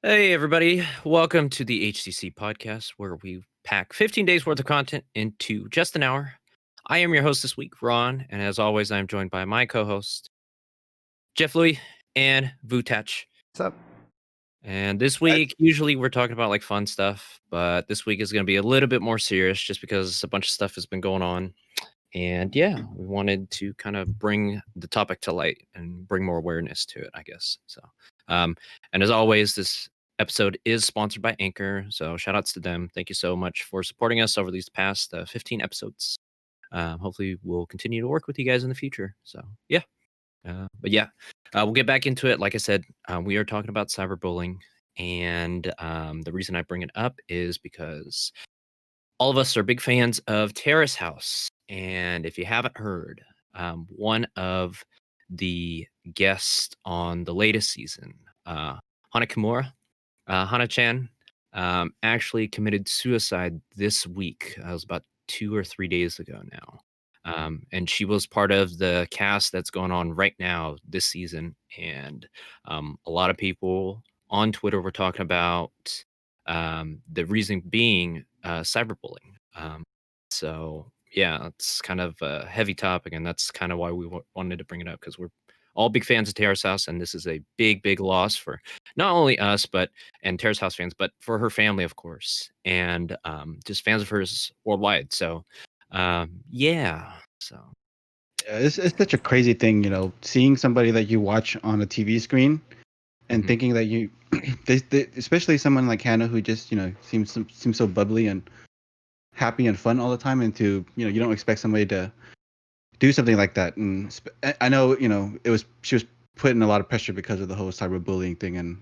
Hey, everybody. Welcome to the HTC podcast, where we pack 15 days worth of content into just an hour. I am your host this week, Ron, and as always, I'm joined by my co host, Jeff Louie and Thach. What's up? And this week, usually we're talking about like fun stuff, but this week is going to be a little bit more serious just because a bunch of stuff has been going on. And yeah, we wanted to kind of bring the topic to light and bring more awareness to it, I guess. So, and as always, this episode is sponsored by Anchor. So shout outs to them. Thank you so much for supporting us over these past 15 episodes. Hopefully we'll continue to work with you guys in the future. So yeah, we'll get back into it. Like I said, we are talking about cyberbullying. And the reason I bring it up is because all of us are big fans of Terrace House. And if you haven't heard, one of the guests on the latest season, Hana Kimura, Hana-chan, actually committed suicide this week. It was about 2 or 3 days ago now. And she was part of the cast that's going on right now this season. And a lot of people on Twitter were talking about the reason being cyberbullying. So yeah, it's kind of a heavy topic, and that's kind of why we wanted to bring it up, because we're all big fans of Terrace House, and this is a big loss for not only us and Terrace House fans, but for her family, of course, and just fans of hers worldwide. So yeah, so Yeah, it's such a crazy thing, seeing somebody that you watch on a TV screen and thinking that you, especially someone like Hannah, who just seems so bubbly and happy and fun all the time, and you don't expect somebody to do something like that. And I know she was put in a lot of pressure because of the whole cyberbullying thing, and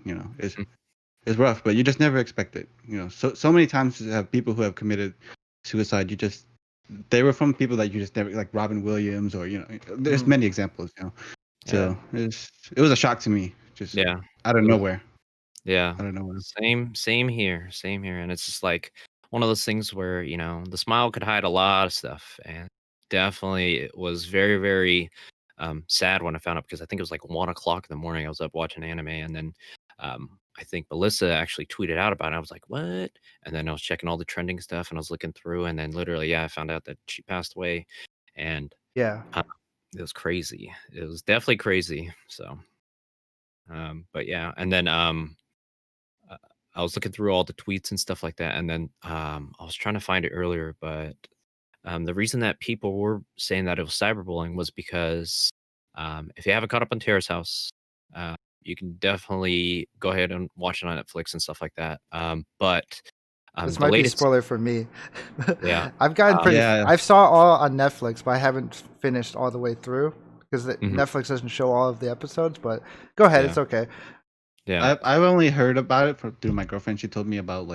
it's rough, but you just never expect it. So many times you have people who have committed suicide. They were from people that you just never, like Robin Williams, or there's many examples. So it was a shock to me, just out of nowhere. Yeah, out of nowhere. Same here, and it's just like one of those things where the smile could hide a lot of stuff, and definitely it was very, very sad when I found out, because I think it was like 1 o'clock in the morning. I was up watching anime, and then I think Melissa actually tweeted out about it. I was like, what? And then I was checking all the trending stuff, and I was looking through, and then literally, I found out that she passed away, and Yeah. it was crazy. It was definitely crazy. So, but yeah, and then I was looking through all the tweets and stuff like that, and then I was trying to find it earlier, but the reason that people were saying that it was cyberbullying was because if you haven't caught up on Terrace House, you can definitely go ahead and watch it on Netflix and stuff like that. But this the might be a latest, spoiler for me. Yeah. I've gotten pretty. Yeah. I've saw all on Netflix, but I haven't finished all the way through because Mhm. Netflix doesn't show all of the episodes. But go ahead, Yeah. it's okay. yeah, I've only heard about it through my girlfriend. She told me about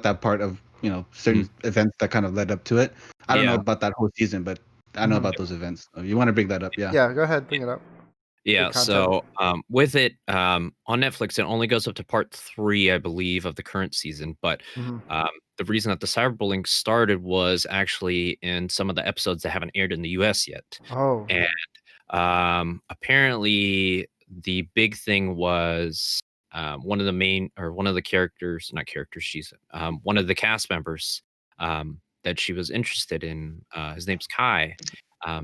that part of certain events that kind of led up to it. I don't know Yeah. about that whole season, but I know about those events. You want to bring that up? Yeah. Yeah, go ahead, bring it up. Yeah, Good content. so with it on Netflix, it only goes up to part 3, I believe, of the current season. But the reason that the cyberbullying started was actually in some of the episodes that haven't aired in the US yet. Oh, And apparently, the big thing was one of the characters, not characters, she's one of the cast members that she was interested in. His name's Kai.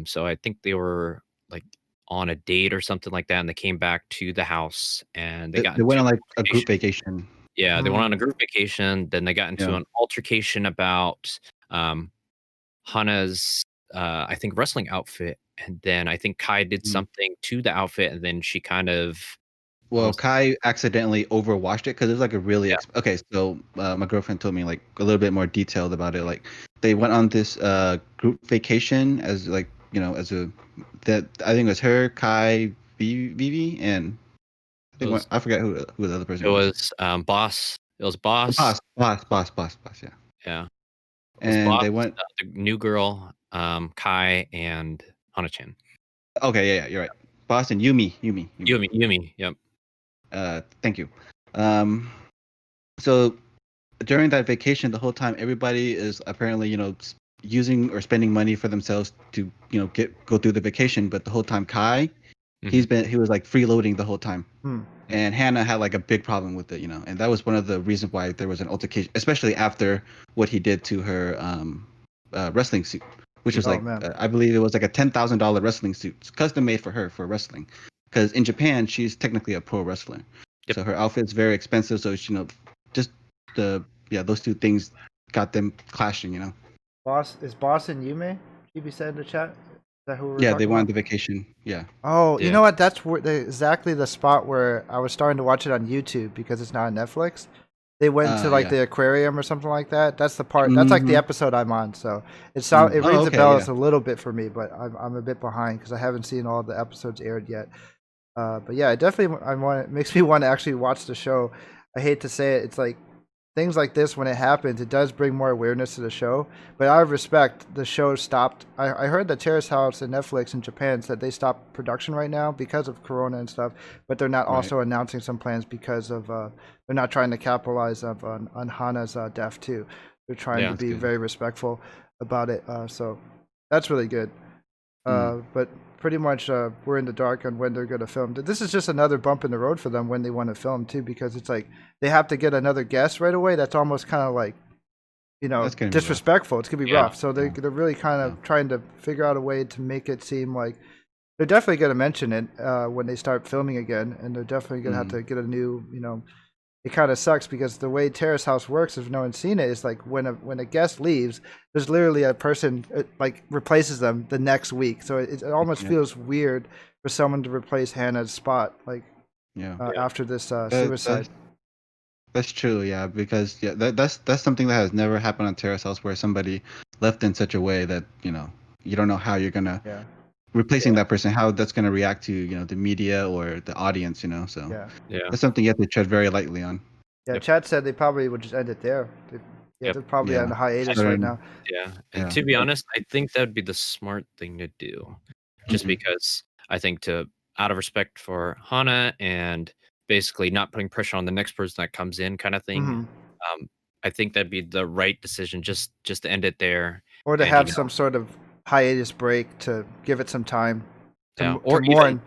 So I think they were like on a date or something like that, and they came back to the house, and they got They went into on like a group vacation. Yeah, they went on a group vacation. Then they got into an altercation about Hana's I think wrestling outfit, and then I think Kai did something to the outfit, and then she kind of Kai accidentally overwashed it because it was like a really okay. So my girlfriend told me like a little bit more detailed about it. Like they went on this group vacation as that I think it was her, Kai, Vivi, and I forget who the other person was. It was Boss. It was Boss. Boss. Yeah. Yeah. And Boss, they went the new girl, Kai, and Hana-chan. Okay, yeah, you're right. Boss and Yumi. Yep. Thank you. So during that vacation, the whole time, everybody is apparently, using or spending money for themselves to, go through the vacation. But the whole time, Kai, he was like freeloading the whole time. and Hannah had like a big problem with it, and that was one of the reasons why there was an altercation, especially after what he did to her wrestling suit, which was like I believe it was like a $10,000 wrestling suit, custom made for her for wrestling, because in Japan she's technically a pro wrestler, so her outfit's very expensive. So just those two things got them clashing. Boss and Yume? GB said in the chat. Is that who we're Yeah, talking they went on about? the vacation. Yeah. Oh, Yeah. you know what? That's exactly the spot where I was starting to watch it on YouTube because it's not on Netflix. They went to like the aquarium or something like that. That's the part. That's like the episode I'm on. So it rings a bell a little bit for me, but I'm a bit behind because I haven't seen all the episodes aired yet. But yeah, it definitely it makes me want to actually watch the show. I hate to say it. It's like things like this, when it happens, it does bring more awareness to the show. But out of respect, the show stopped. I heard that Terrace House and Netflix in Japan said they stopped production right now because of Corona and stuff. But they're not also announcing some plans because of they're not trying to capitalize on Hana's death too. They're trying to be very respectful about it. So that's really good. But pretty much we're in the dark on when they're going to film. This is just another bump in the road for them when they want to film too, because it's like they have to get another guest right away. That's almost kind of like, disrespectful. It's going to be rough. So they're really kind of trying to figure out a way to make it seem like they're definitely going to mention it when they start filming again. And they're definitely going to have to get a new, it kind of sucks because the way Terrace House works, if no one's seen it, is like when a guest leaves, there's literally a person like replaces them the next week. So it almost feels weird for someone to replace Hannah's spot after this suicide. That's true, because that's something that has never happened on Terrace House, where somebody left in such a way that you don't know how you're gonna replacing that person, how that's gonna react to the media or the audience, so that's something you have to tread very lightly on. Chad said they probably would just end it there. They're probably on a hiatus right now. And to be honest, I think that would be the smart thing to do, just because I think out of respect for Hana and basically not putting pressure on the next person that comes in, kind of thing. I think that'd be the right decision, just to end it there, or to have some sort of hiatus break to give it some time to mourn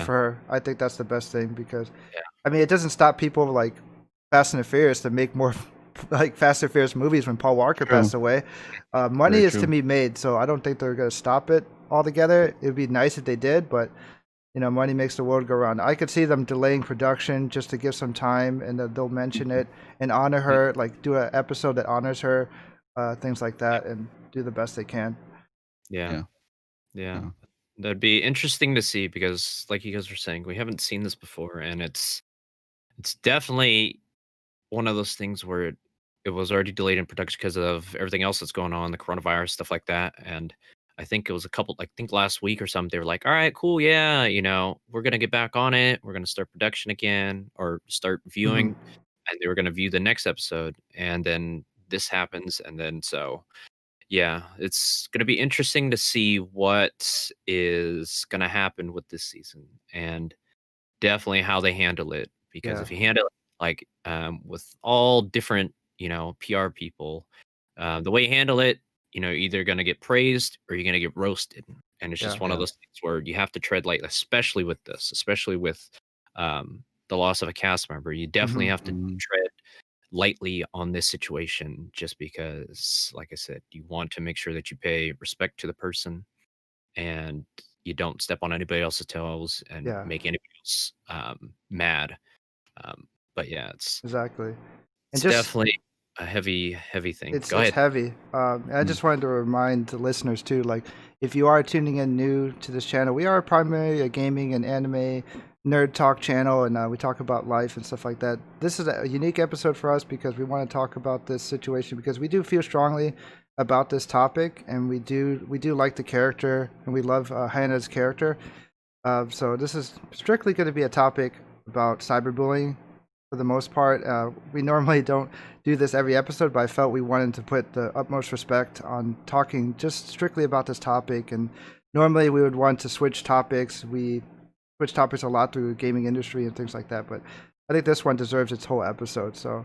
for her. I think that's the best thing because I mean it doesn't stop people like Fast and the Furious to make more like Fast and Furious movies when Paul Walker passed away. Money is to be made, so I don't think they're going to stop it altogether. It would be nice if they did, but money makes the world go round. I could see them delaying production just to give some time, and they'll mention it and honor her, like do an episode that honors her, things like that, and do the best they can. Yeah. That'd be interesting to see because, like you guys were saying, we haven't seen this before, and it's definitely one of those things where it was already delayed in production because of everything else that's going on, the coronavirus, stuff like that. And I think it was last week or something, they were like, all right, cool. Yeah. We're going to get back on it. We're going to start production again or start viewing. And they were going to view the next episode. And then this happens. And then it's going to be interesting to see what is going to happen with this season and definitely how they handle it. Because if you handle it like with all different, PR people, the way you handle it, you're either going to get praised or you're going to get roasted. And it's just one of those things where you have to tread light, especially with the loss of a cast member. You definitely have to tread lightly on this situation just because, like I said, you want to make sure that you pay respect to the person and you don't step on anybody else's toes and make anybody else mad. But it's exactly. It's definitely a heavy thing. It's heavy. I just wanted to remind the listeners too, like if you are tuning in new to this channel, we are primarily a gaming and anime nerd talk channel, and we talk about life and stuff like that. This is a unique episode for us because we want to talk about this situation because we do feel strongly about this topic, and we do like the character, and we love Hannah's character. So this is strictly going to be a topic about cyberbullying for the most part. We normally don't do this every episode, but I felt we wanted to put the utmost respect on talking just strictly about this topic. And normally we would want to switch topics. We switch topics a lot through the gaming industry and things like that, but I think this one deserves its whole episode. So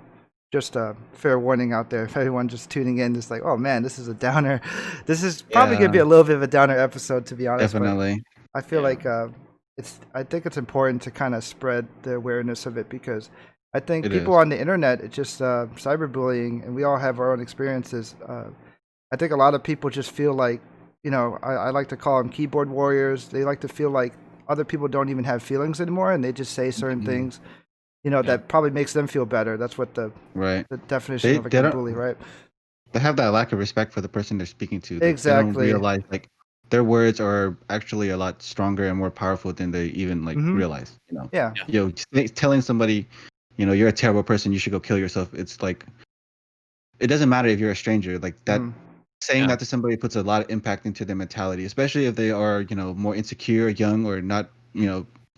just a fair warning out there if anyone just tuning in is like, oh man, this is a downer. This is probably going to be a little bit of a downer episode, to be honest. Definitely. I feel like I think it's important to kind of spread the awareness of it, because I think It people is. on the internet, it's just cyberbullying, and we all have our own experiences. I think a lot of people just feel like, I like to call them keyboard warriors. They like to feel like other people don't even have feelings anymore, and they just say certain things, that probably makes them feel better. That's what the definition of like a bully, right? They have that lack of respect for the person they're speaking to. They don't Exactly. realize like their words are actually a lot stronger and more powerful than they even like realize. Yeah. Telling somebody, you're a terrible person, you should go kill yourself. It's like, it doesn't matter if you're a stranger. Like that, saying that to somebody puts a lot of impact into their mentality, especially if they are, more insecure, young, or not,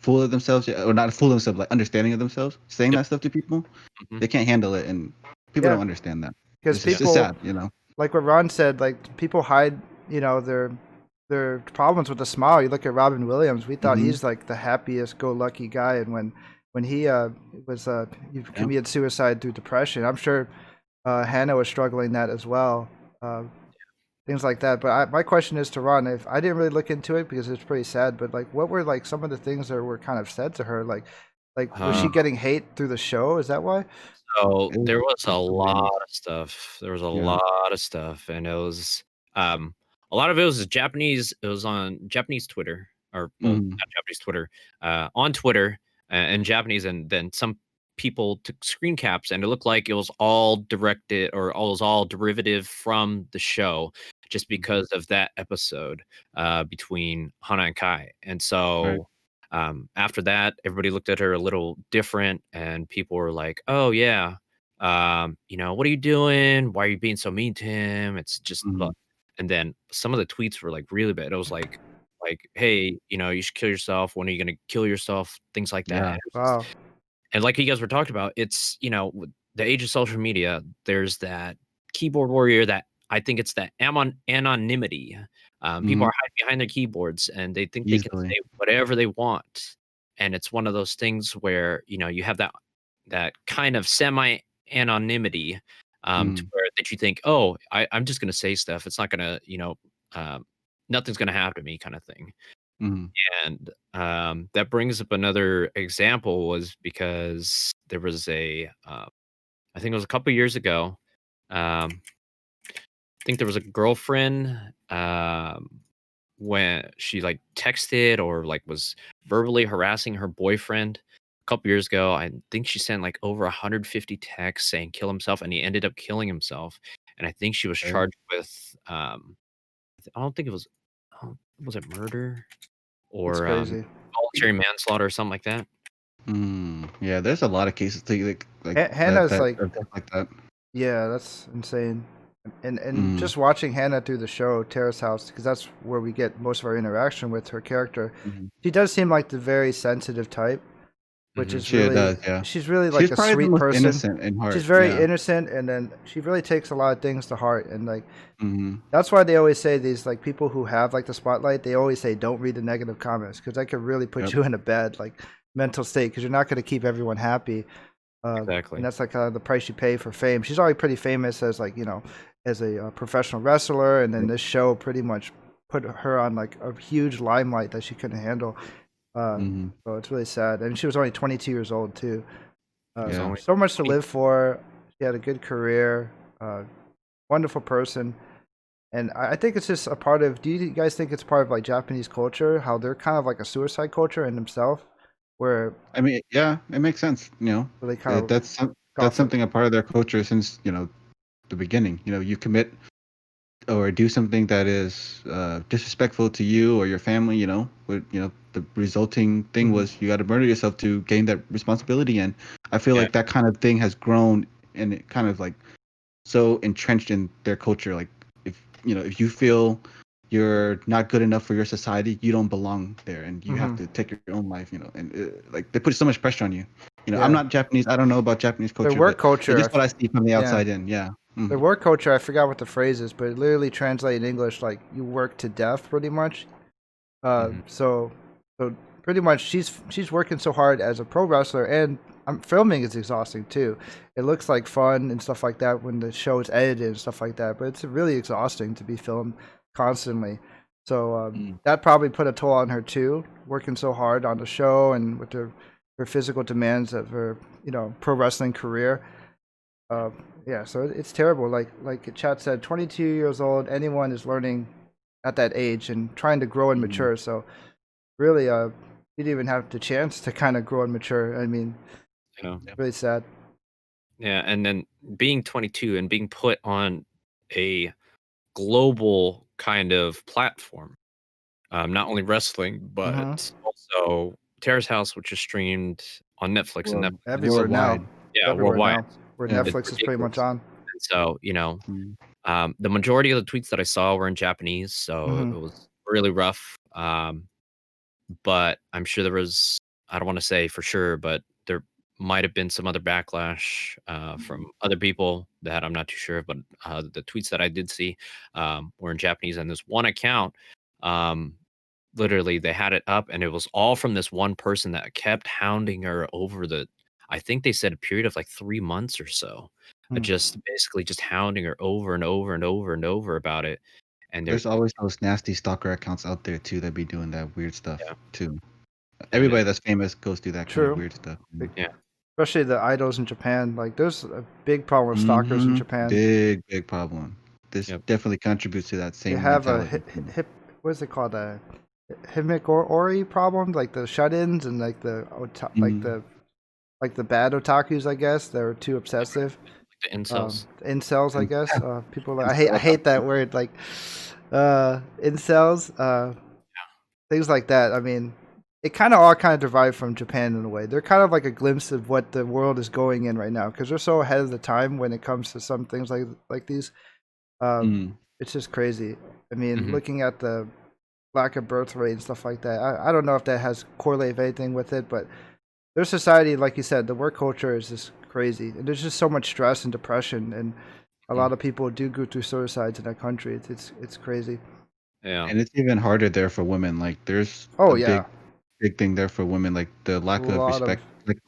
full of themselves, or not full of themselves, like understanding of themselves. Saying that stuff to people, they can't handle it, and people don't understand that. Because it's people, sad, like what Ron said, like people hide, their problems with a smile. You look at Robin Williams. We thought he's like the happiest go lucky guy, and when he he committed suicide through depression, I'm sure Hannah was struggling that as well. Things like that. But my question is to Ron. If I didn't really look into it because it's pretty sad, but like, what were like some of the things that were kind of said to her? Like was she getting hate through the show? Is that why? So there was a lot of stuff. There was a lot of stuff, and it was a lot of it was Japanese. It was on Japanese Twitter, or well, not Japanese Twitter, on Twitter in Japanese, and then some people took screen caps, and it looked like it was all directed, or it was all derivative from the show, just because of that episode between Hana and Kai, and so. After that, everybody looked at her a little different, and people were like, "Oh yeah, what are you doing? Why are you being so mean to him? It's just." And then some of the tweets were like really bad. It was like, "Hey, you should kill yourself. When are you gonna kill yourself?" Things like that. Wow. And like you guys were talking about, it's with the age of social media, there's that keyboard warrior that I think it's that anonymity. People are hiding behind their keyboards, and they think they can say whatever they want. And it's one of those things where you have that kind of semi anonymity, to where that you think, oh, I'm just gonna say stuff. It's not gonna, nothing's gonna happen to me, kind of thing. And that brings up another example, was because there was I think it was a couple years ago. I think there was a girlfriend, when she like texted or like was verbally harassing her boyfriend a couple years ago. I think she sent like over 150 texts saying kill himself, and he ended up killing himself. And I think she was charged with I don't think it was, was it murder or voluntary manslaughter or something like that. Yeah, there's a lot of cases like Hannah's that, like that. Yeah, that's insane. And just watching Hannah through the show Terrace House, because that's where we get most of our interaction with her character. She does seem like the very sensitive type, which is really she's really like she's a probably sweet the most person. innocent in heart. She's very innocent, and then she really takes a lot of things to heart, and like that's why they always say these like people who have like the spotlight, they always say don't read the negative comments, because that could really put you in a bad like mental state, because you're not going to keep everyone happy. Exactly. And that's like kind of the price you pay for fame. She's already pretty famous as like, as a professional wrestler. And then this show pretty much put her on like a huge limelight that she couldn't handle. So it's really sad. And she was only 22 years old too. So much to live for. She had a good career, wonderful person. And I think it's just a part of, do you guys think it's part of like Japanese culture, how they're kind of like a suicide culture in themselves? Where I mean, yeah, it makes sense. they kind of that's something a part of their culture since the beginning. You commit or do something that is disrespectful to you or your family. The resulting thing was you got to murder yourself to gain that responsibility. And I feel like that kind of thing has grown, and it kind of like so entrenched in their culture. Like if you feel you're not good enough for your society, you don't belong there, and you have to take your own life, and like they put so much pressure on you. I'm not Japanese, I don't know about Japanese culture. Their work culture, just what I see from the outside in. Their work culture, I forgot what the phrase is, but it literally translates in English like you work to death, pretty much. So pretty much she's working so hard as a pro wrestler, and filming is exhausting too. It looks like fun and stuff like that when the show is edited and stuff like that, but it's really exhausting to be filmed constantly. So that probably put a toll on her too, working so hard on the show and with her physical demands of her, pro wrestling career. Yeah, so it's terrible. Like Chat said, 22 years old, anyone is learning at that age and trying to grow and mature. So really, you didn't even have the chance to kind of grow and mature. I mean, really sad. Yeah, and then being 22 and being put on a global kind of platform, not only wrestling, but also Terrace House, which is streamed on Netflix and Netflix everywhere now. Yeah, worldwide. Where Netflix is pretty much on. And so, the majority of the tweets that I saw were in Japanese, so it was really rough. But I'm sure there was, I don't want to say for sure, but there might have been some other backlash from other people that I'm not too sure. But the tweets that I did see were in Japanese, and this one account, literally they had it up, and it was all from this one person that kept hounding her over I think they said a period of like 3 months or so, just basically just hounding her over and over and over and over about it. And there's always those nasty stalker accounts out there too that be doing that weird stuff too. Everybody that's famous goes through that kind of weird stuff. Yeah. Especially the idols in Japan. Like, there's a big problem with stalkers in Japan. Big problem. This definitely contributes to that same. They have what is it called? A himikori problem, like the shut-ins and like the bad otakus. I guess they're too obsessive. The incels. Incels, I guess. People I hate that word. Like, incels. Things like that. I mean, it kind of derived from Japan in a way. They're kind of like a glimpse of what the world is going in right now, because they're so ahead of the time when it comes to some things like these. It's just crazy. I mean, looking at the lack of birth rate and stuff like that, I don't know if that has correlated anything with it, but their society, like you said, the work culture is just crazy. And there's just so much stress and depression, and a lot of people do go through suicides in that country. It's crazy. Yeah, and it's even harder there for women. Like, there's big thing there for women, like the lack of respect. Like,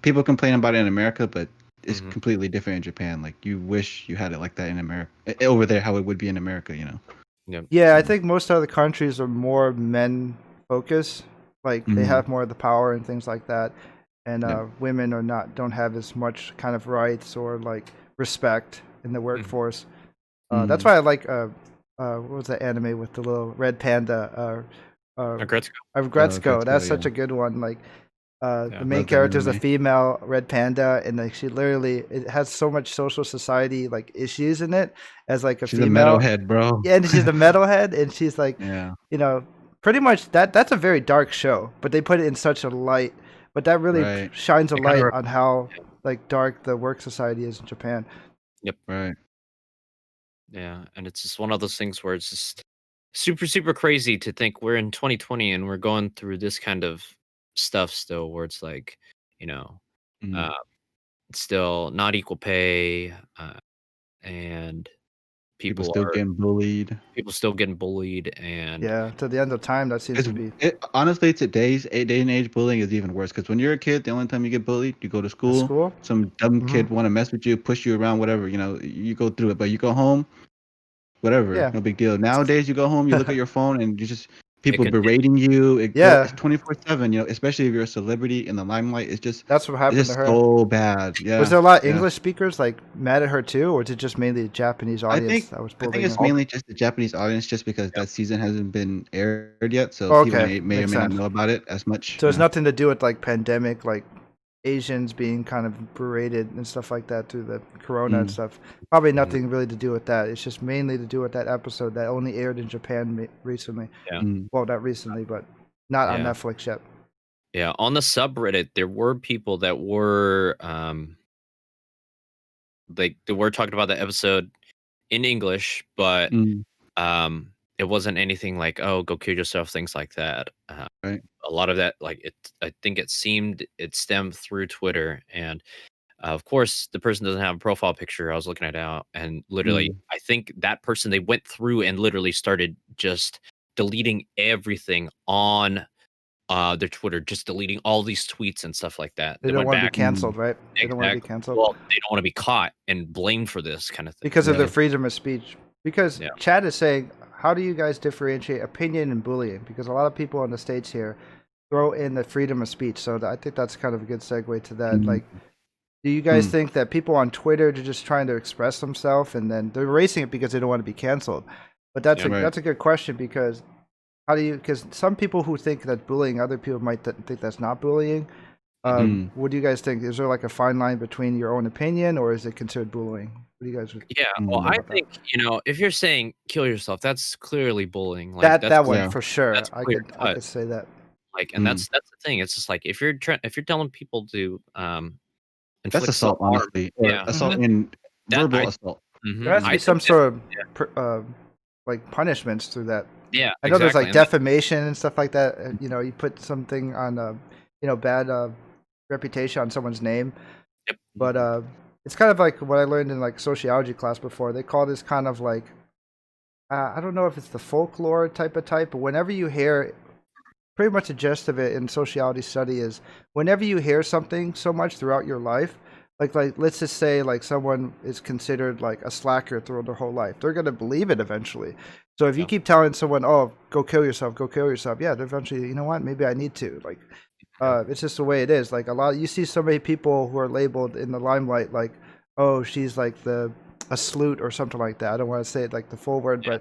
people complain about it in America, but it's completely different in Japan. Like, you wish you had it like that in America, over there, how it would be in America, Yeah, I think most other countries are more men focused. Like, they have more of the power and things like that, and women don't have as much kind of rights or like respect in the workforce. That's why I like what was that anime with the little red panda? Agretzko. That's such a good one. Like, the main character is a female red panda, and like it has so much social society like issues in it as like she's female. a metalhead, bro. Yeah, and she's a metalhead, and she's like, pretty much that's a very dark show, but they put it in such a light. But that really shines a light on how like dark the work society is in Japan. Yep. Right. Yeah, and it's just one of those things where it's just super, super crazy to think we're in 2020 and we're going through this kind of stuff still, where it's like, still not equal pay, and people still getting bullied. People still getting bullied, and to the end of time, that seems to be. Honestly, today's day and age, bullying is even worse, because when you're a kid, the only time you get bullied, you go to school. Some dumb kid want to mess with you, push you around, whatever. You go through it, but you go home, whatever, no big deal. Nowadays, you go home, you look at your phone, and you just people berating you. It's 24/7. Especially if you're a celebrity in the limelight. It's just that's what happened to her. So bad. Yeah. Was there a lot of English speakers like mad at her too, or is it just mainly the Japanese audience that was bullying? I think it's mainly just the Japanese audience, just because that season hasn't been aired yet, so people may or may not know about it as much. So it's nothing to do with like pandemic, like Asians being kind of berated and stuff like that through the corona and stuff. Probably nothing really to do with that. It's just mainly to do with that episode that only aired in Japan recently. Well, not recently, but not on Netflix yet. Yeah, on the subreddit, there were people that were they were talking about the episode in English, but it wasn't anything like, oh, go kill yourself, things like that. A lot of that, like, I think it stemmed through Twitter, and of course the person doesn't have a profile picture. I was looking at it out, and literally I think that person, they went through and literally started just deleting everything on their Twitter, just deleting all these tweets and stuff like that. They don't want to be canceled, right? They don't want to be canceled. Well, they don't want to be caught and blamed for this kind of thing. Because of their freedom of speech. Because Chad is saying, how do you guys differentiate opinion and bullying? Because a lot of people in the States here throw in the freedom of speech. So I think that's kind of a good segue to that. Like, do you guys think that people on Twitter are just trying to express themselves and then they're erasing it because they don't want to be canceled? But that's a good question, because because some people who think that bullying other people might think that's not bullying. What do you guys think? Is there like a fine line between your own opinion, or is it considered bullying? What do you guys? Yeah, well, I think if you're saying kill yourself, that's clearly bullying. Like that one for sure. I could say that. Like, and that's the thing. It's just like if you're telling people to that's assault, honestly. Yeah, assault in verbal assault. There has to be some sort of like punishments through that. Yeah, I know there's like defamation and stuff like that. You put something on bad reputation on someone's name. Yep. But it's kind of like what I learned in like sociology class before. They call this kind of like I don't know if it's the folklore type, but whenever you hear, pretty much the gist of it in sociology study is whenever you hear something so much throughout your life, like let's just say like someone is considered like a slacker throughout their whole life, they're gonna believe it eventually. So if you keep telling someone, "Oh, go kill yourself," yeah, they're eventually, you know what, maybe I need to. Like, it's just the way it is. Like you see so many people who are labeled in the limelight, like, "Oh, she's like a slut" or something like that. I don't want to say it like the full word, but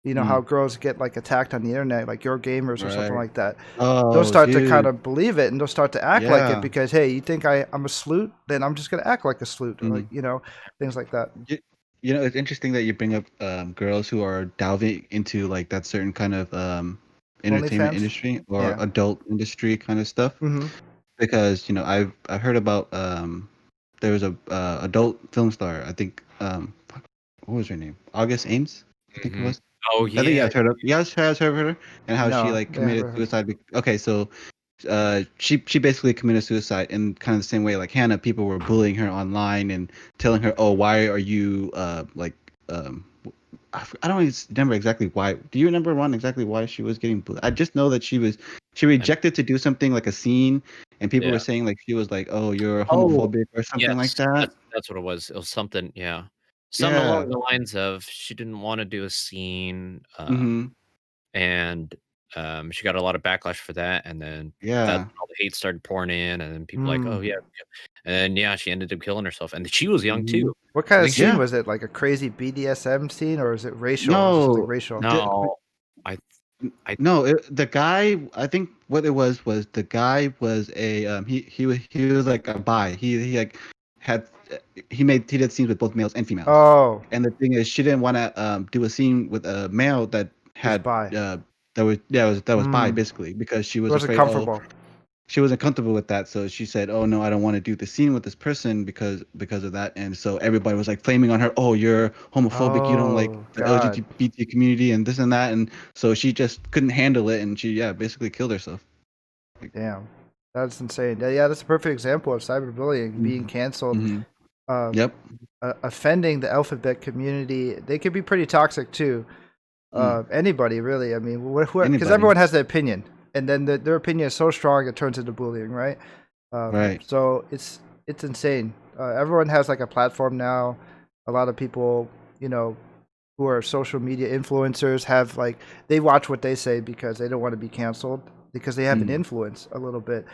you know how girls get like attacked on the internet, like "Your gamers" or something like that. They'll start to kind of believe it, and they'll start to act like it because, hey, you think I'm a slut, then I'm just gonna act like a slut, or like things like that. It's interesting that you bring up girls who are delving into like that certain kind of entertainment industry or adult industry kind of stuff, because I've heard about there was a adult film star, I think, what was her name, August Ames, I think it was. Oh yeah, I think you guys heard of her, and how she like committed suicide. Okay, so she basically committed suicide in kind of the same way like Hannah. People were bullying her online and telling her, "Oh, why are you I don't even remember exactly why. Do you remember, Ron, exactly why she was getting bullied? I just know that she rejected to do something like a scene, and people were saying like she was like, "Oh, you're homophobic" or something like that. That's what it was. It was something, something along the lines of she didn't want to do a scene, and she got a lot of backlash for that, and then that's when all the hate started pouring in, and then people like, "Oh yeah," and she ended up killing herself, and she was young too. What kind of scene was it? Like a crazy BDSM scene, or is it racial? No, racial. No, the guy. I think what it was the guy was a he was like a bi. He like he did scenes with both males and females. Oh, and the thing is, she didn't want to do a scene with a male that had bi. That was bi, basically, because she was wasn't afraid. Comfortable. She wasn't comfortable with that, so she said, "Oh no, I don't want to do the scene with this person because of that." And so everybody was like flaming on her. "Oh, you're homophobic. You don't like the LGBT community and this and that." And so she just couldn't handle it, and she basically killed herself. Damn, that's insane. Yeah, that's a perfect example of cyberbullying, being canceled. Offending the alphabet community. They could be pretty toxic too. Anybody really. I mean, because everyone has their opinion. And then their opinion is so strong it turns into bullying, right? Right. So it's insane. Everyone has like a platform now. A lot of people, who are social media influencers have like they watch what they say because they don't want to be canceled, because they have an influence a little bit.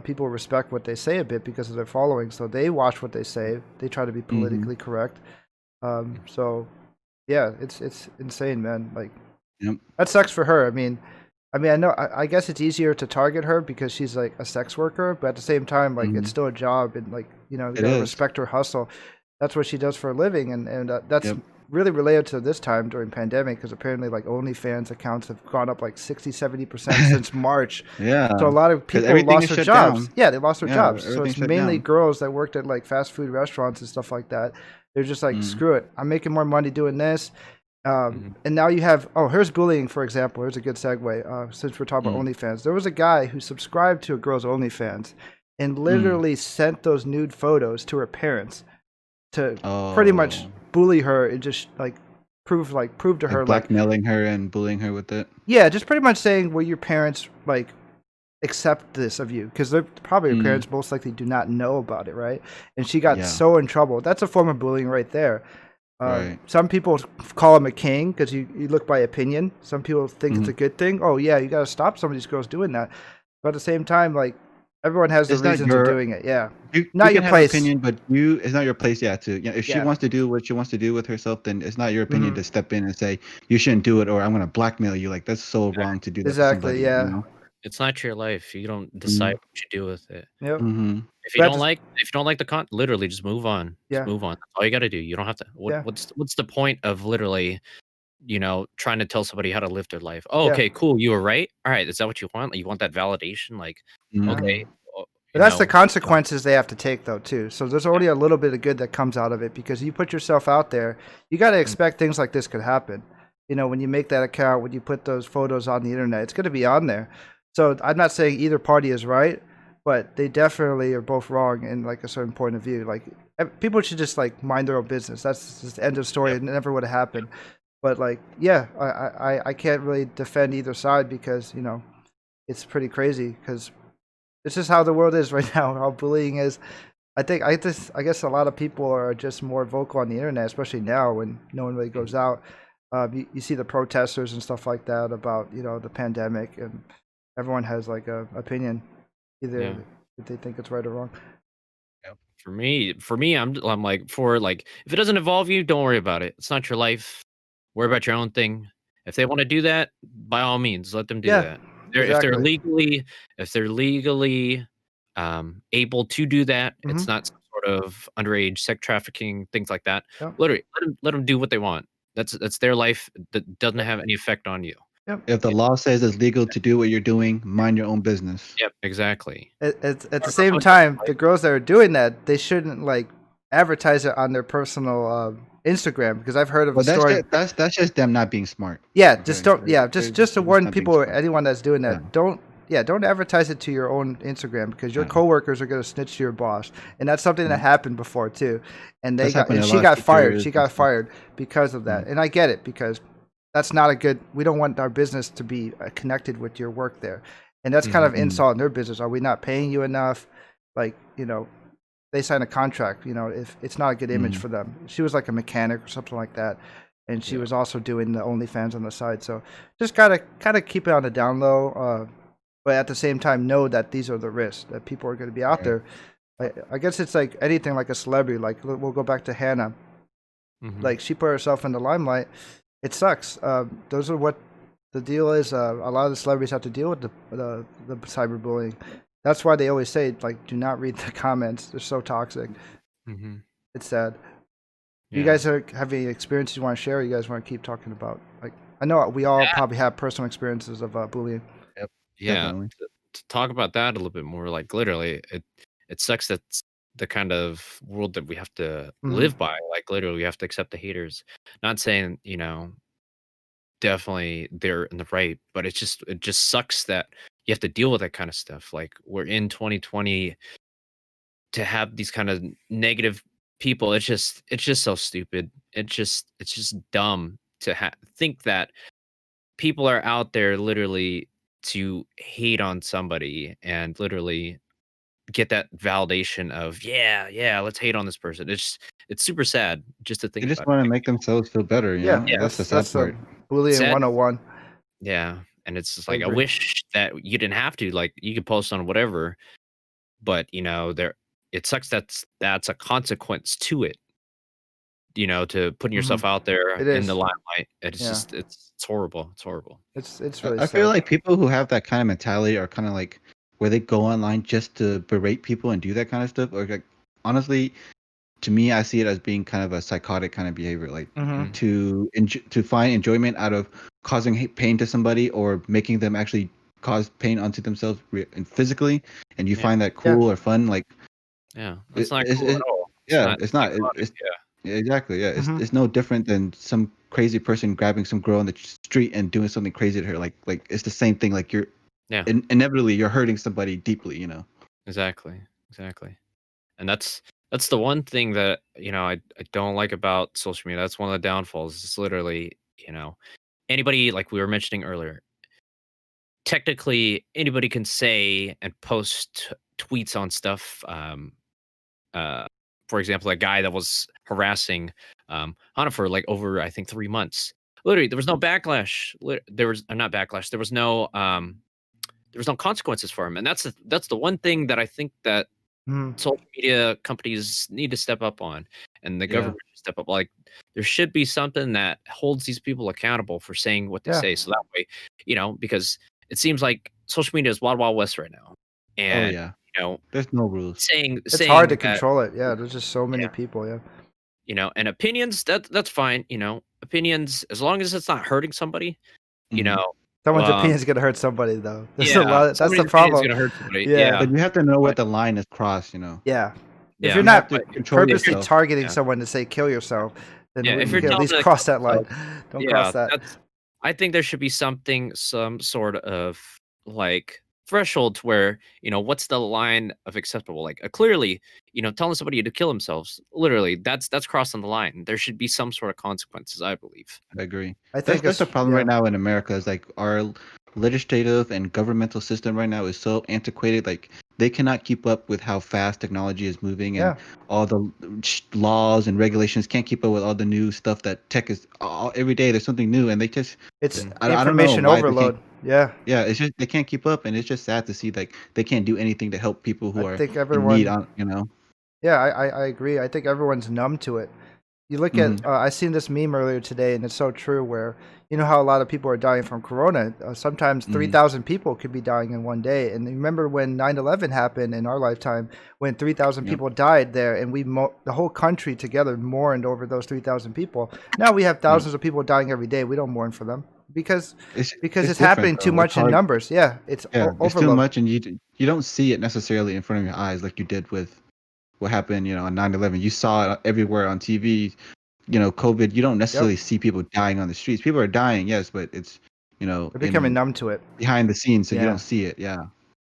People respect what they say a bit because of their following, so they watch what they say. They try to be politically correct. So yeah, it's insane, man. Like that sucks for her. I mean, I know. I guess it's easier to target her because she's like a sex worker, but at the same time, like it's still a job, and like you gotta respect her hustle. That's what she does for a living, and that's really related to this time during pandemic, because apparently like OnlyFans accounts have gone up like 60-70% since March. So a lot of people lost their jobs. They lost their jobs. So it's mainly girls that worked at like fast food restaurants and stuff like that. They're just like, screw it, I'm making more money doing this. And now you have, here's bullying, for example. Here's a good segue, since we're talking about OnlyFans. There was a guy who subscribed to a girl's OnlyFans and literally sent those nude photos to her parents to pretty much bully her and just like prove to her, blackmailing her and bullying her with it. Yeah, just pretty much saying, will your parents like accept this of you? Because they're probably your parents most likely do not know about it, right? And she got so in trouble. That's a form of bullying right there. Right. Some people call him a king because you look by opinion. Some people think it's Mhm. a good thing. Oh yeah, you got to stop some of these girls doing that. But at the same time, like everyone has the It's not reasons of your doing it. Yeah, you not your can have place. opinion, but it's not your place, yeah, to if she Yeah. wants to do what she wants to do with herself, then it's not your opinion Mhm. to step in and say you shouldn't do it or I'm gonna blackmail you. Like that's so wrong to do that to Exactly. somebody, you Yeah. know? It's not your life. You don't decide what you do with it. Yep. Mhm. But at the, If you don't like the literally just move on. Just yeah. move on. That's all you got to do. You don't have to. Yeah. What's the point of literally, trying to tell somebody how to live their life? Oh, Yeah. okay, cool. You were right. All right, is that what you want? Like, you want that validation? Like, okay, well, But that's the consequences they have to take, though, too. So there's already a little bit of good that comes out of it because you put yourself out there. You got to expect things like this could happen. When you make that account, when you put those photos on the internet, it's going to be on there. So I'm not saying either party is right, but they definitely are both wrong in like a certain point of view. Like people should just like mind their own business. That's just the end of story. It never would have happened. But like, yeah, I can't really defend either side because it's pretty crazy because this is how the world is right now. How bullying is. I guess a lot of people are just more vocal on the internet, especially now when no one really goes out. You see the protesters and stuff like that about the pandemic, and everyone has like a opinion, either if they think it's right or wrong. For me, I'm like if it doesn't involve you, don't worry about it. It's not your life. Worry about your own thing. If they want to do that, by all means, let them do Yeah, that. exactly. If they're legally able to do that, it's Mm-hmm. not some sort of underage sex trafficking, things like that. Yep. Literally, let them do what they want. That's their life. That doesn't have any effect on you. Yep. If the law says it's legal to do what you're doing, mind your own business. Yep, exactly. At the same time, the girls that are doing that, they shouldn't like advertise it on their personal Instagram because I've heard of a story. That's just them not being smart. Yeah, Okay? just don't. Yeah, just to warn not being people or smart. anyone that's doing that, Yeah. don't advertise it to your own Instagram because your Yeah. coworkers are going to snitch to your boss, and that's something that happened before too. And That's happened to a she lot of got fired. teachers She and got stuff. fired because of that, and I get it because that's not a good. We don't want our business to be connected with your work there, and that's kind of insult in their business. Are we not paying you enough? Like they sign a contract. If it's not a good image for them. She was like a mechanic or something like that. And she was also doing the OnlyFans on the side. So just gotta kind of keep it on the down low, but at the same time know that these are the risks that people are going to be out there. I guess it's like anything like a celebrity. Like we'll go back to Hannah. Like she put herself in the limelight. It sucks. Those are what the deal is. A lot of the celebrities have to deal with the cyberbullying. That's why they always say like, do not read the comments. They're so toxic. It's sad. You guys have any experiences you want to share? Or you guys want to keep talking about? Like, I know we all probably have personal experiences of bullying. Yep. Yeah. Definitely. To talk about that a little bit more, like literally, it sucks that the kind of world that we have to live by. Like literally, we have to accept the haters. Not saying definitely they're in the right, but it just sucks that you have to deal with that kind of stuff. Like we're in 2020 to have these kind of negative people. It's just so stupid. It's just dumb to think that people are out there literally to hate on somebody and literally get that validation of let's hate on this person. It's super sad just to They think just about want to it. make themselves feel better, you Yeah, know? That's the sad that's part. bullying Sad. 101. Yeah, and it's just I like I agree. wish that you didn't have to. Like you could post on whatever, but it sucks that's a consequence to it. To putting yourself out there It in is. the limelight. It's Yeah. just it's horrible. It's horrible. It's really I sad. feel like people who have that kind of mentality are kind of like where they go online just to berate people and do that kind of stuff. Or like, honestly, to me, I see it as being kind of a psychotic kind of behavior, like to find enjoyment out of causing pain to somebody or making them actually cause pain onto themselves and physically, and you find that cool or fun. Like, Yeah, that's not cool at all. it's not. Psychotic, Exactly. Yeah, it's no different than some crazy person grabbing some girl on the street and doing something crazy to her. Like it's the same thing. Like you're inevitably you're hurting somebody deeply. You know. Exactly. And that's the one thing that I don't like about social media. That's one of the downfalls. It's literally anybody, like we were mentioning earlier. Technically, anybody can say and post tweets on stuff for example, a guy that was harassing Hana for like over, I think, 3 months. Literally, there was no backlash. There was not backlash. There was no consequences for him, and that's the one thing that I think that social media companies need to step up on, and the government should step up. Like, there should be something that holds these people accountable for saying what they say. So that way, because it seems like social media is wild, wild west right now, and there's no rules. It's hard to control it. Yeah, there's just so many people. Yeah. And opinions, that's fine. Opinions, as long as it's not hurting somebody. Someone's opinion is gonna hurt somebody, though. There's a lot. That's the problem. Gonna hurt somebody. But you have to know what the line is crossed. Yeah. If you're not purposely targeting someone to say kill yourself, then if you can at least cross that line. Don't cross that. I think there should be some sort of like threshold where what's the line of acceptable. Like clearly, telling somebody to kill themselves, literally, that's crossing the line. There should be some sort of consequences, I believe. I agree. I think that's the problem right now in America. Is like our legislative and governmental system right now is so antiquated. Like they cannot keep up with how fast technology is moving, and all the laws and regulations can't keep up with all the new stuff that tech is. Every day there's something new, and they just information overload. Yeah, it's just they can't keep up, and it's just sad to see like they can't do anything to help people who are in need. Yeah, I agree. I think everyone's numb to it. You look at I seen this meme earlier today, and it's so true. Where how a lot of people are dying from corona. Sometimes 3,000 people could be dying in one day. And remember when 9/11 happened in our lifetime, when 3,000 people died there, and the whole country together mourned over those 3,000 people. Now we have thousands of people dying every day. We don't mourn for them because it's happening too much in numbers. Yeah, it's it's too much, and you don't see it necessarily in front of your eyes like you did with what happened, on 9/11. You saw it everywhere on TV. COVID, you don't necessarily see people dying on the streets. People are dying, yes, but it's, they're becoming numb to it behind the scenes, so you don't see it. Yeah.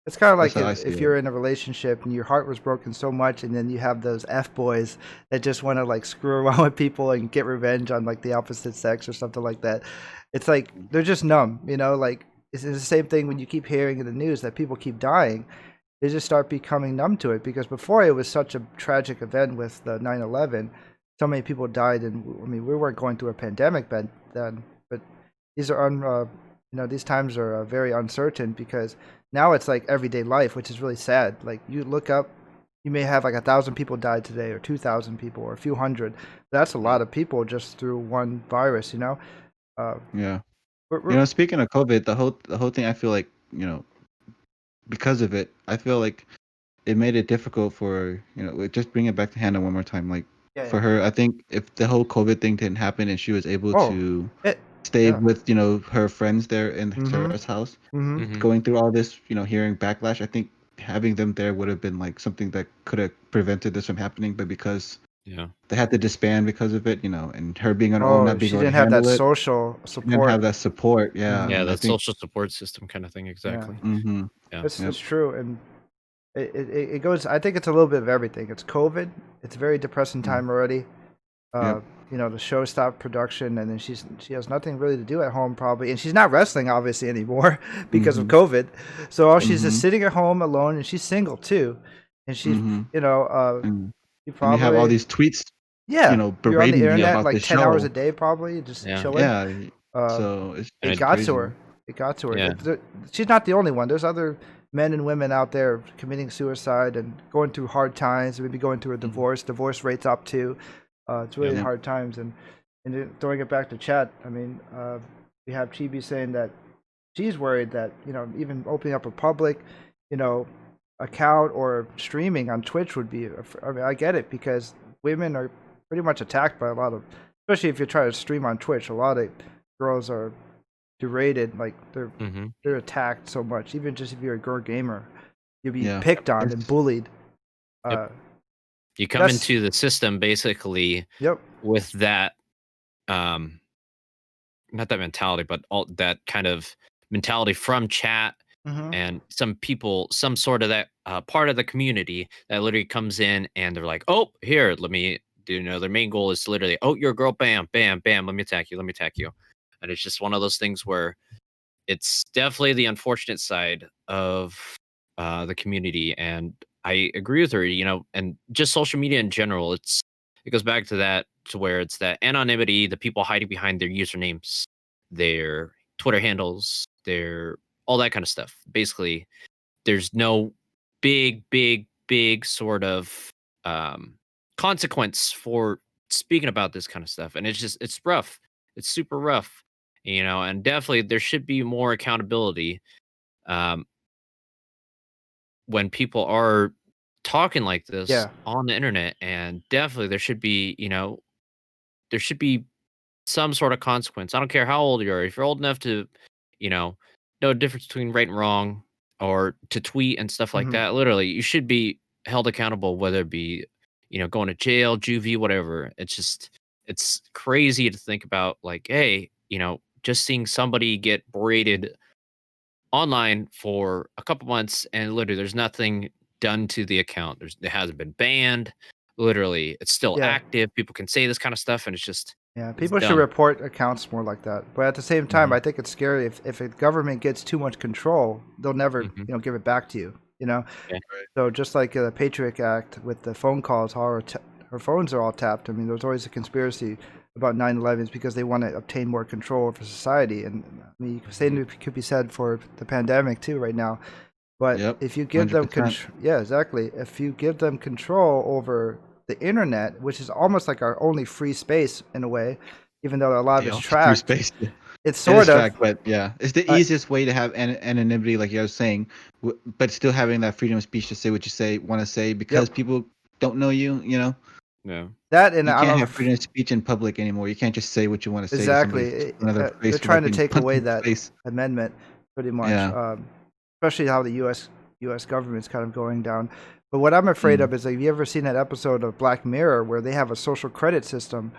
It's kind of like if you're in a relationship and your heart was broken so much, and then you have those F-boys that just want to like screw around with people and get revenge on like the opposite sex or something like that. It's like they're just numb, like it's the same thing when you keep hearing in the news that people keep dying. They just start becoming numb to it, because before it was such a tragic event with the 9/11. So many people died, and we weren't going through a pandemic then. But these are these times are very uncertain, because now it's like everyday life, which is really sad. Like you look up, you may have like 1,000 people died today, or 2,000 people, or a few hundred. That's a lot of people just through one virus. Speaking of COVID, the whole thing, I feel like because of it, I feel like it made it difficult for just bring it back to Hannah one more time, like. For her, I think if the whole COVID thing didn't happen and she was able to stay with her friends there in Sarah's house, going through all this, hearing backlash, I think having them there would have been like something that could have prevented this from happening. But because they had to disband because of it, and her being on her own, not being she didn't have that social support. Didn't have that support. That social support system kind of thing. Exactly. It's true. And it goes. I think it's a little bit of everything. It's COVID. It's a very depressing time already. The show stopped production, and then she has nothing really to do at home probably, and she's not wrestling obviously anymore because of COVID. So she's just sitting at home alone, and she's single too, and she's you probably and you have all these tweets. You're on the internet like 10 hours a show. day probably, just chilling. So it got to her. It got to her. Yeah. She's not the only one. There's other men and women out there committing suicide and going through hard times, maybe going through a divorce. Divorce rates up too. It's really hard times. And throwing it back to chat, we have Chibi saying that she's worried that even opening up a public account or streaming on Twitch would be. I get it, because women are pretty much attacked by a lot of, especially if you try to stream on Twitch. A lot of girls are degraded, like they're attacked so much. Even just if you're a girl gamer, you'll be picked on and bullied. You come into the system basically with that not that mentality, but all that kind of mentality from chat and some people, some sort of that part of the community that literally comes in and they're like, oh, here, let me do. Their main goal is literally, oh, you're a girl, bam, bam, bam, let me attack you. And it's just one of those things where it's definitely the unfortunate side of the community. And I agree with her, and just social media in general. It goes back to that, to where it's that anonymity, the people hiding behind their usernames, their Twitter handles, their all that kind of stuff. Basically, there's no big sort of um, consequence for speaking about this kind of stuff, and it's rough. It's super rough, and definitely there should be more accountability. Um, when people are talking like this Yeah. on the internet, and definitely there should be some sort of consequence. I don't care how old you are. If you're old enough to, you know the difference between right and wrong, or to tweet and stuff like Hmm. that, literally, you should be held accountable, whether it be, going to jail, juvie, whatever. It's crazy to think about, like, hey, just seeing somebody get berated online for a couple months, and literally there's nothing done to the account. It hasn't been banned. Literally, it's still Yeah. active. People can say this kind of stuff, and Yeah, it's people should dumb. report accounts more like that. But at the same time, Mhm. I think it's scary if a government gets too much control, they'll never, Mhm. give it back to you. You know, Yeah. so just like the Patriot Act with the phone calls, how our phones are all tapped. I mean, there's always a conspiracy about 9/11 is because they want to obtain more control over society. And I mean, same could be said for the pandemic too right now. But Yep. if you give them 100%. yeah, exactly. If you give them control over the internet, which is almost like our only free space in a way, even though a lot of They it's offer free tracked, space. Yeah. it's It is sort of tracked, but yeah, it's the uh, easiest way to have anonymity, like I was saying, but still having that freedom of speech to say what you want to say, because yep, people don't know you. Yeah. that. And You I can't don't have freedom of speech in public anymore. You can't just say what you want to say to somebody in exactly. front of their They're face, trying like to in take front away of their that face. amendment pretty much, Yeah. especially how the U.S. government's kind of going down. But what I'm afraid Mm. of is, like, have you ever seen that episode of Black Mirror where they have a social credit system?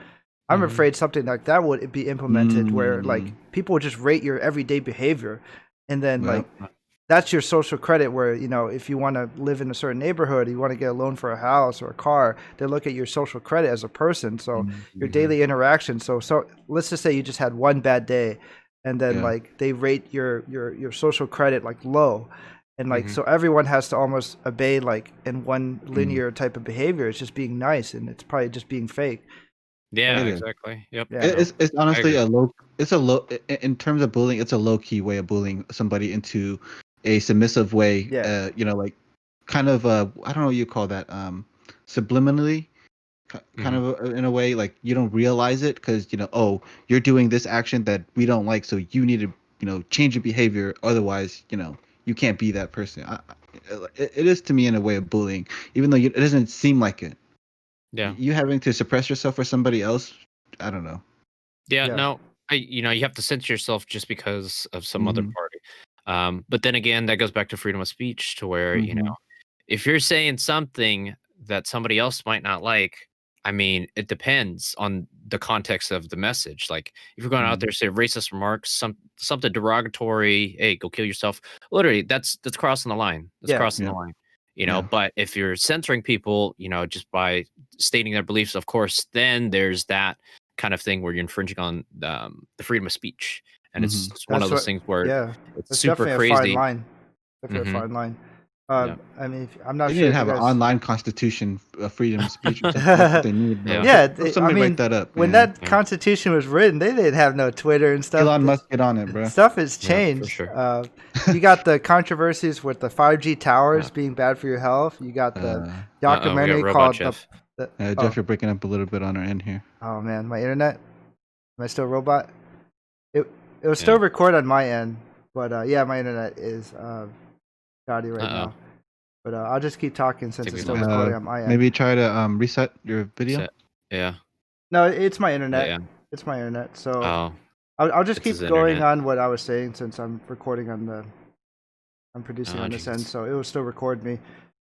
I'm Mhm. afraid something like that would be implemented where, like, Mm. people would just rate your everyday behavior, and then, like, Yep. that's your social credit where, if you want to live in a certain neighborhood, you want to get a loan for a house or a car, they look at your social credit as a person. So your Mhm. daily interaction. So let's just say you just had one bad day, and then, Yeah. like, they rate your social credit like low. And, like, Mhm. so everyone has to almost obey, like, in one Mm. linear type of behavior. It's just being nice, and it's probably just being fake. Yeah, It And is. exactly. Yep. yeah, No, It's I honestly agree. a low. It's a low in terms of bullying. It's a low key way of bullying somebody into a submissive way. yeah, Like kind of I don't know what you call that. Subliminally, kind Mhm. of in a way, like you don't realize it because oh, you're doing this action that we don't like, so you need to change your behavior. Otherwise, you can't be that person. It is to me in a way of bullying, even though it doesn't seem like it. Yeah. You having to suppress yourself for somebody else. I don't know. Yeah, yeah, no, you have to censor yourself just because of some other Hmm. party. But then again, that goes back to freedom of speech, to where, Hmm. if you're saying something that somebody else might not like, I mean, it depends on the context of the message. Like, if you're going out Hmm. there say racist remarks, something derogatory, hey, go kill yourself. Literally, that's crossing the line. That's yeah, crossing the Yeah. line. Yeah. But if you're censoring people, just by stating their beliefs, of course, then there's that kind of thing where you're infringing on the freedom of speech, and it's Hmm. just one of that's those what. things where Yeah, it's that's super definitely a fine crazy. line. Definitely a Hmm. fine line. Yeah, I mean, I'm not They need sure to if you have an guys. online constitution, freedom of speech or something. That's what they need, bro. yeah, Yeah, I Somebody write mean, that up, when man. that yeah, Constitution was written, they didn't have no Twitter and stuff. Elon Musk, get on it, bro. Stuff has yeah, for changed. sure. You got the controversies with the 5G Yeah. towers being bad for your health. You got the Uh, Uh-oh, we got documentary Robot called Jeff. the Jeff, you're breaking up a little bit on our end here. oh man, my internet. Am I still a robot? It it was still Yeah. record on my end, but yeah, my internet is shoddy right Uh-oh. now. But I'll just keep talking since Think it's we still lost him. recording on my end. Maybe try to reset your video. Set. Yeah. No, it's my internet. Yeah. It's my internet. So Oh, I'll just it's his keep going internet. on what I was saying since I'm recording on I'm producing Oh, on this end, jeez. so it will still record me.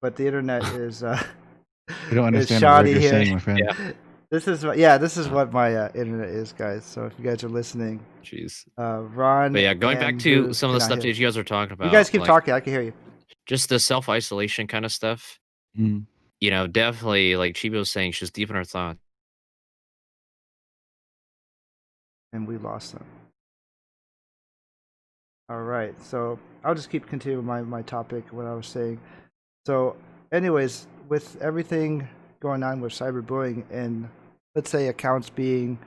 But the internet is We don't is understand a word shoddy you're here. saying, my friend. Yeah. This is Oh, what my internet is, guys. So if you guys are listening, jeez. Ron But yeah, going back and to Booth some of the cannot stuff hear. that you guys were talking You guys about, keep like talking. I can hear you. just the self-isolation kind of stuff, Mm. definitely, like Chibi was saying, she's deep in her thoughts. And we lost them. All right. So I'll just keep continuing my topic, what I was saying. So anyways, with everything going on with cyberbullying and let's say accounts being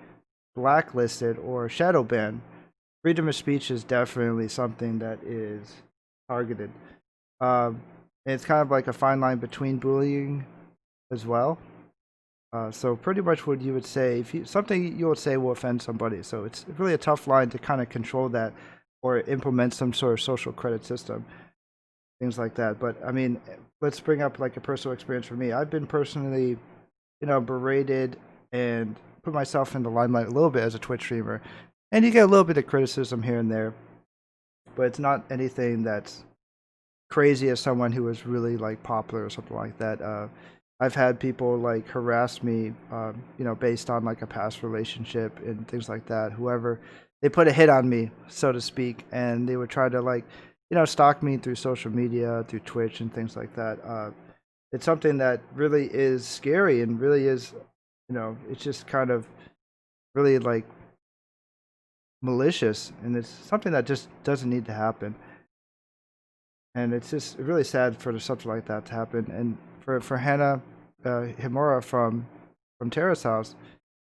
blacklisted or shadow banned, freedom of speech is definitely something that is targeted. And it's kind of like a fine line between bullying as well. So pretty much what you would say, if something you would say will offend somebody. So it's really a tough line to kind of control that or implement some sort of social credit system, things like that. But I mean, let's bring up like a personal experience for me. I've been personally, berated and put myself in the limelight a little bit as a Twitch streamer, and you get a little bit of criticism here and there, but it's not anything that's crazy as someone who was really like popular or something like that. I've had people like harass me, based on like a past relationship and things like that. Whoever they put a hit on me, so to speak, and they would try to like, stalk me through social media, through Twitch and things like that. It's something that really is scary and really is, it's just kind of really like malicious, and it's something that just doesn't need to happen. And it's just really sad for something like that to happen. And for Hannah Himura from Terrace House,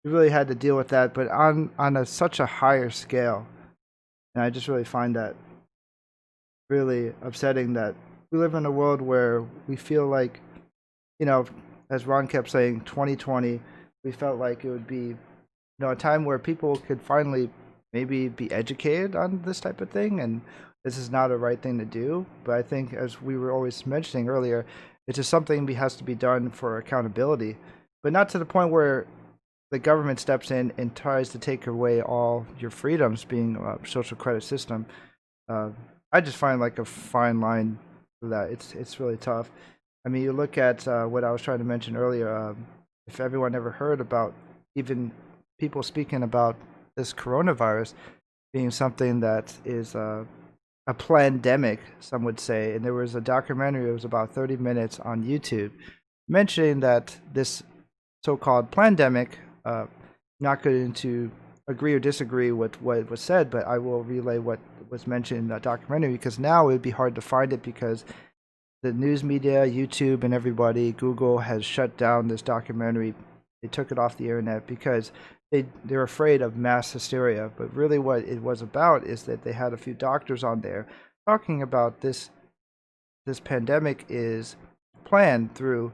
we really had to deal with that, but on such a higher scale. And I just really find that really upsetting that we live in a world where we feel like, as Ron kept saying, 2020, we felt like it would be, a time where people could finally maybe be educated on this type of thing, and this is not a right thing to do. But I think, as we were always mentioning earlier, it's just something that has to be done for accountability, but not to the point where the government steps in and tries to take away all your freedoms, being a social credit system. I just find like a fine line for that. It's really tough. I mean, you look at what I was trying to mention earlier. If everyone ever heard about even people speaking about this coronavirus being something that is a plandemic, some would say. And there was a documentary, it was about 30 minutes on YouTube, mentioning that this so-called plandemic, not going to agree or disagree with what was said, but I will relay what was mentioned in that documentary, because now it would be hard to find it because the news media, YouTube, and everybody, Google, has shut down this documentary. They took it off the internet because they're afraid of mass hysteria. But really what it was about is that they had a few doctors on there talking about this pandemic is planned through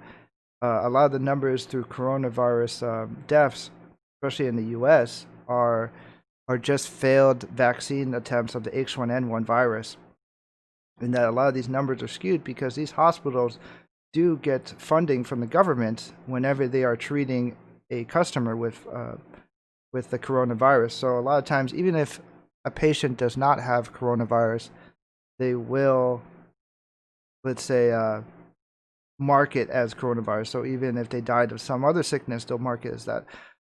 a lot of the numbers through coronavirus deaths, especially in the US, are just failed vaccine attempts of the H1N1 virus. And that a lot of these numbers are skewed because these hospitals do get funding from the government whenever they are treating a customer with the coronavirus. So a lot of times, even if a patient does not have coronavirus, they will, let's say, mark it as coronavirus. So even if they died of some other sickness, they'll mark it as that.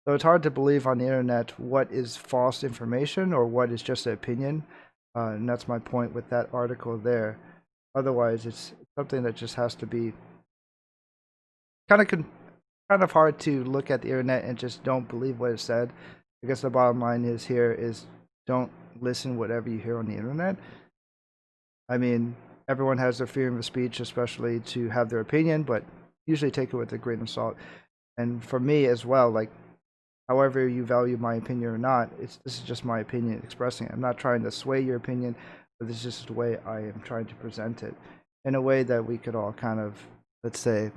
So it's hard to believe on the internet what is false information or what is just an opinion. And that's my point with that article there. Otherwise, it's something that just has to be kind of hard to look at the internet and just don't believe what is said. I guess the bottom line is don't listen whatever you hear on the internet. I mean, everyone has their freedom of speech, especially to have their opinion, but usually take it with a grain of salt. And for me as well, like, however you value my opinion or not, this is just my opinion expressing it. I'm not trying to sway your opinion, but this is just the way I am trying to present it in a way that we could all kind of, let's say,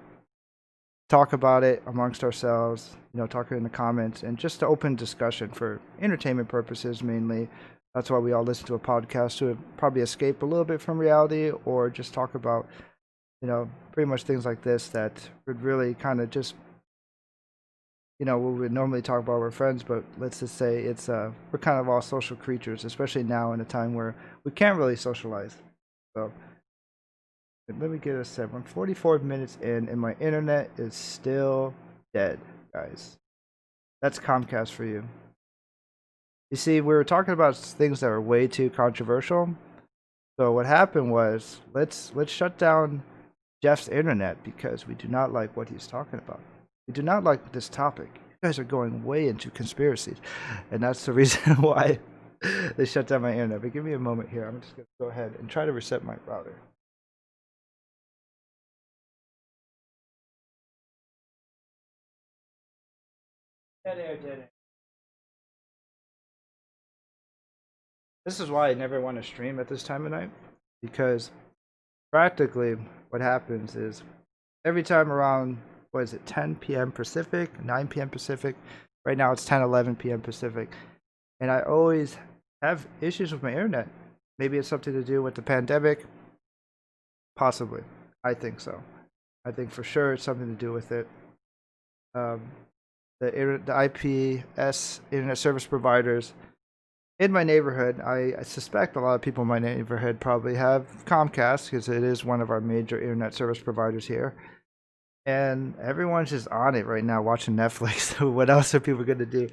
talk about it amongst ourselves, talk in the comments, and just to open discussion for entertainment purposes mainly. That's why we all listen to a podcast, to probably escape a little bit from reality, or just talk about, pretty much things like this that would really kind of just, we would normally talk about our friends, but let's just say it's we're kind of all social creatures, especially now in a time where we can't really socialize. So let me get a set. I'm 44 minutes in, and my internet is still dead, guys. That's Comcast for you. You see, we were talking about things that are way too controversial. So what happened was, let's shut down Jeff's internet because we do not like what he's talking about. We do not like this topic. You guys are going way into conspiracies, and that's the reason why they shut down my internet. But give me a moment here. I'm just going to go ahead and try to reset my router. Dead air, dead air. This is why I never want to stream at this time of night, because practically what happens is every time around, what is it, 10 p.m. Pacific, 9 p.m. Pacific. Right now it's 10, 11 p.m. Pacific. And I always have issues with my internet. Maybe it's something to do with the pandemic. Possibly. I think so. I think for sure it's something to do with it. The IPS internet service providers in my neighborhood, I suspect a lot of people in my neighborhood probably have Comcast, because it is one of our major internet service providers here. And everyone's just on it right now watching Netflix. So what else are people going to do?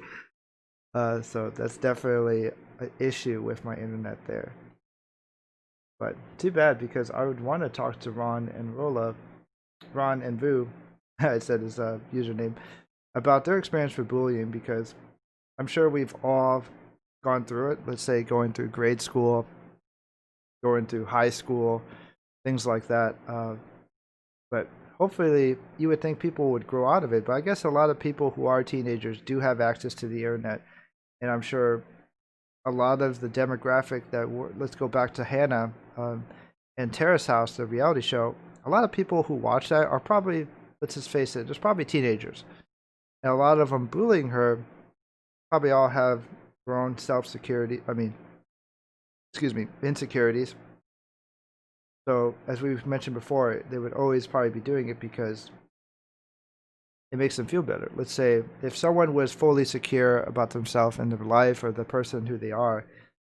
So that's definitely an issue with my internet there. But too bad, because I would want to talk to Ron and Vu, I said his username, about their experience with bullying, because I'm sure we've all gone through it. Let's say going through grade school, going through high school, things like that. But hopefully you would think people would grow out of it. But I guess a lot of people who are teenagers do have access to the internet. And I'm sure a lot of the demographic let's go back to Hannah and Terrace House, the reality show. A lot of people who watch that are probably, let's just face it, there's probably teenagers. And a lot of them bullying her probably all have their own insecurities. So, as we've mentioned before, they would always probably be doing it because it makes them feel better. Let's say if someone was fully secure about themselves and their life or the person who they are,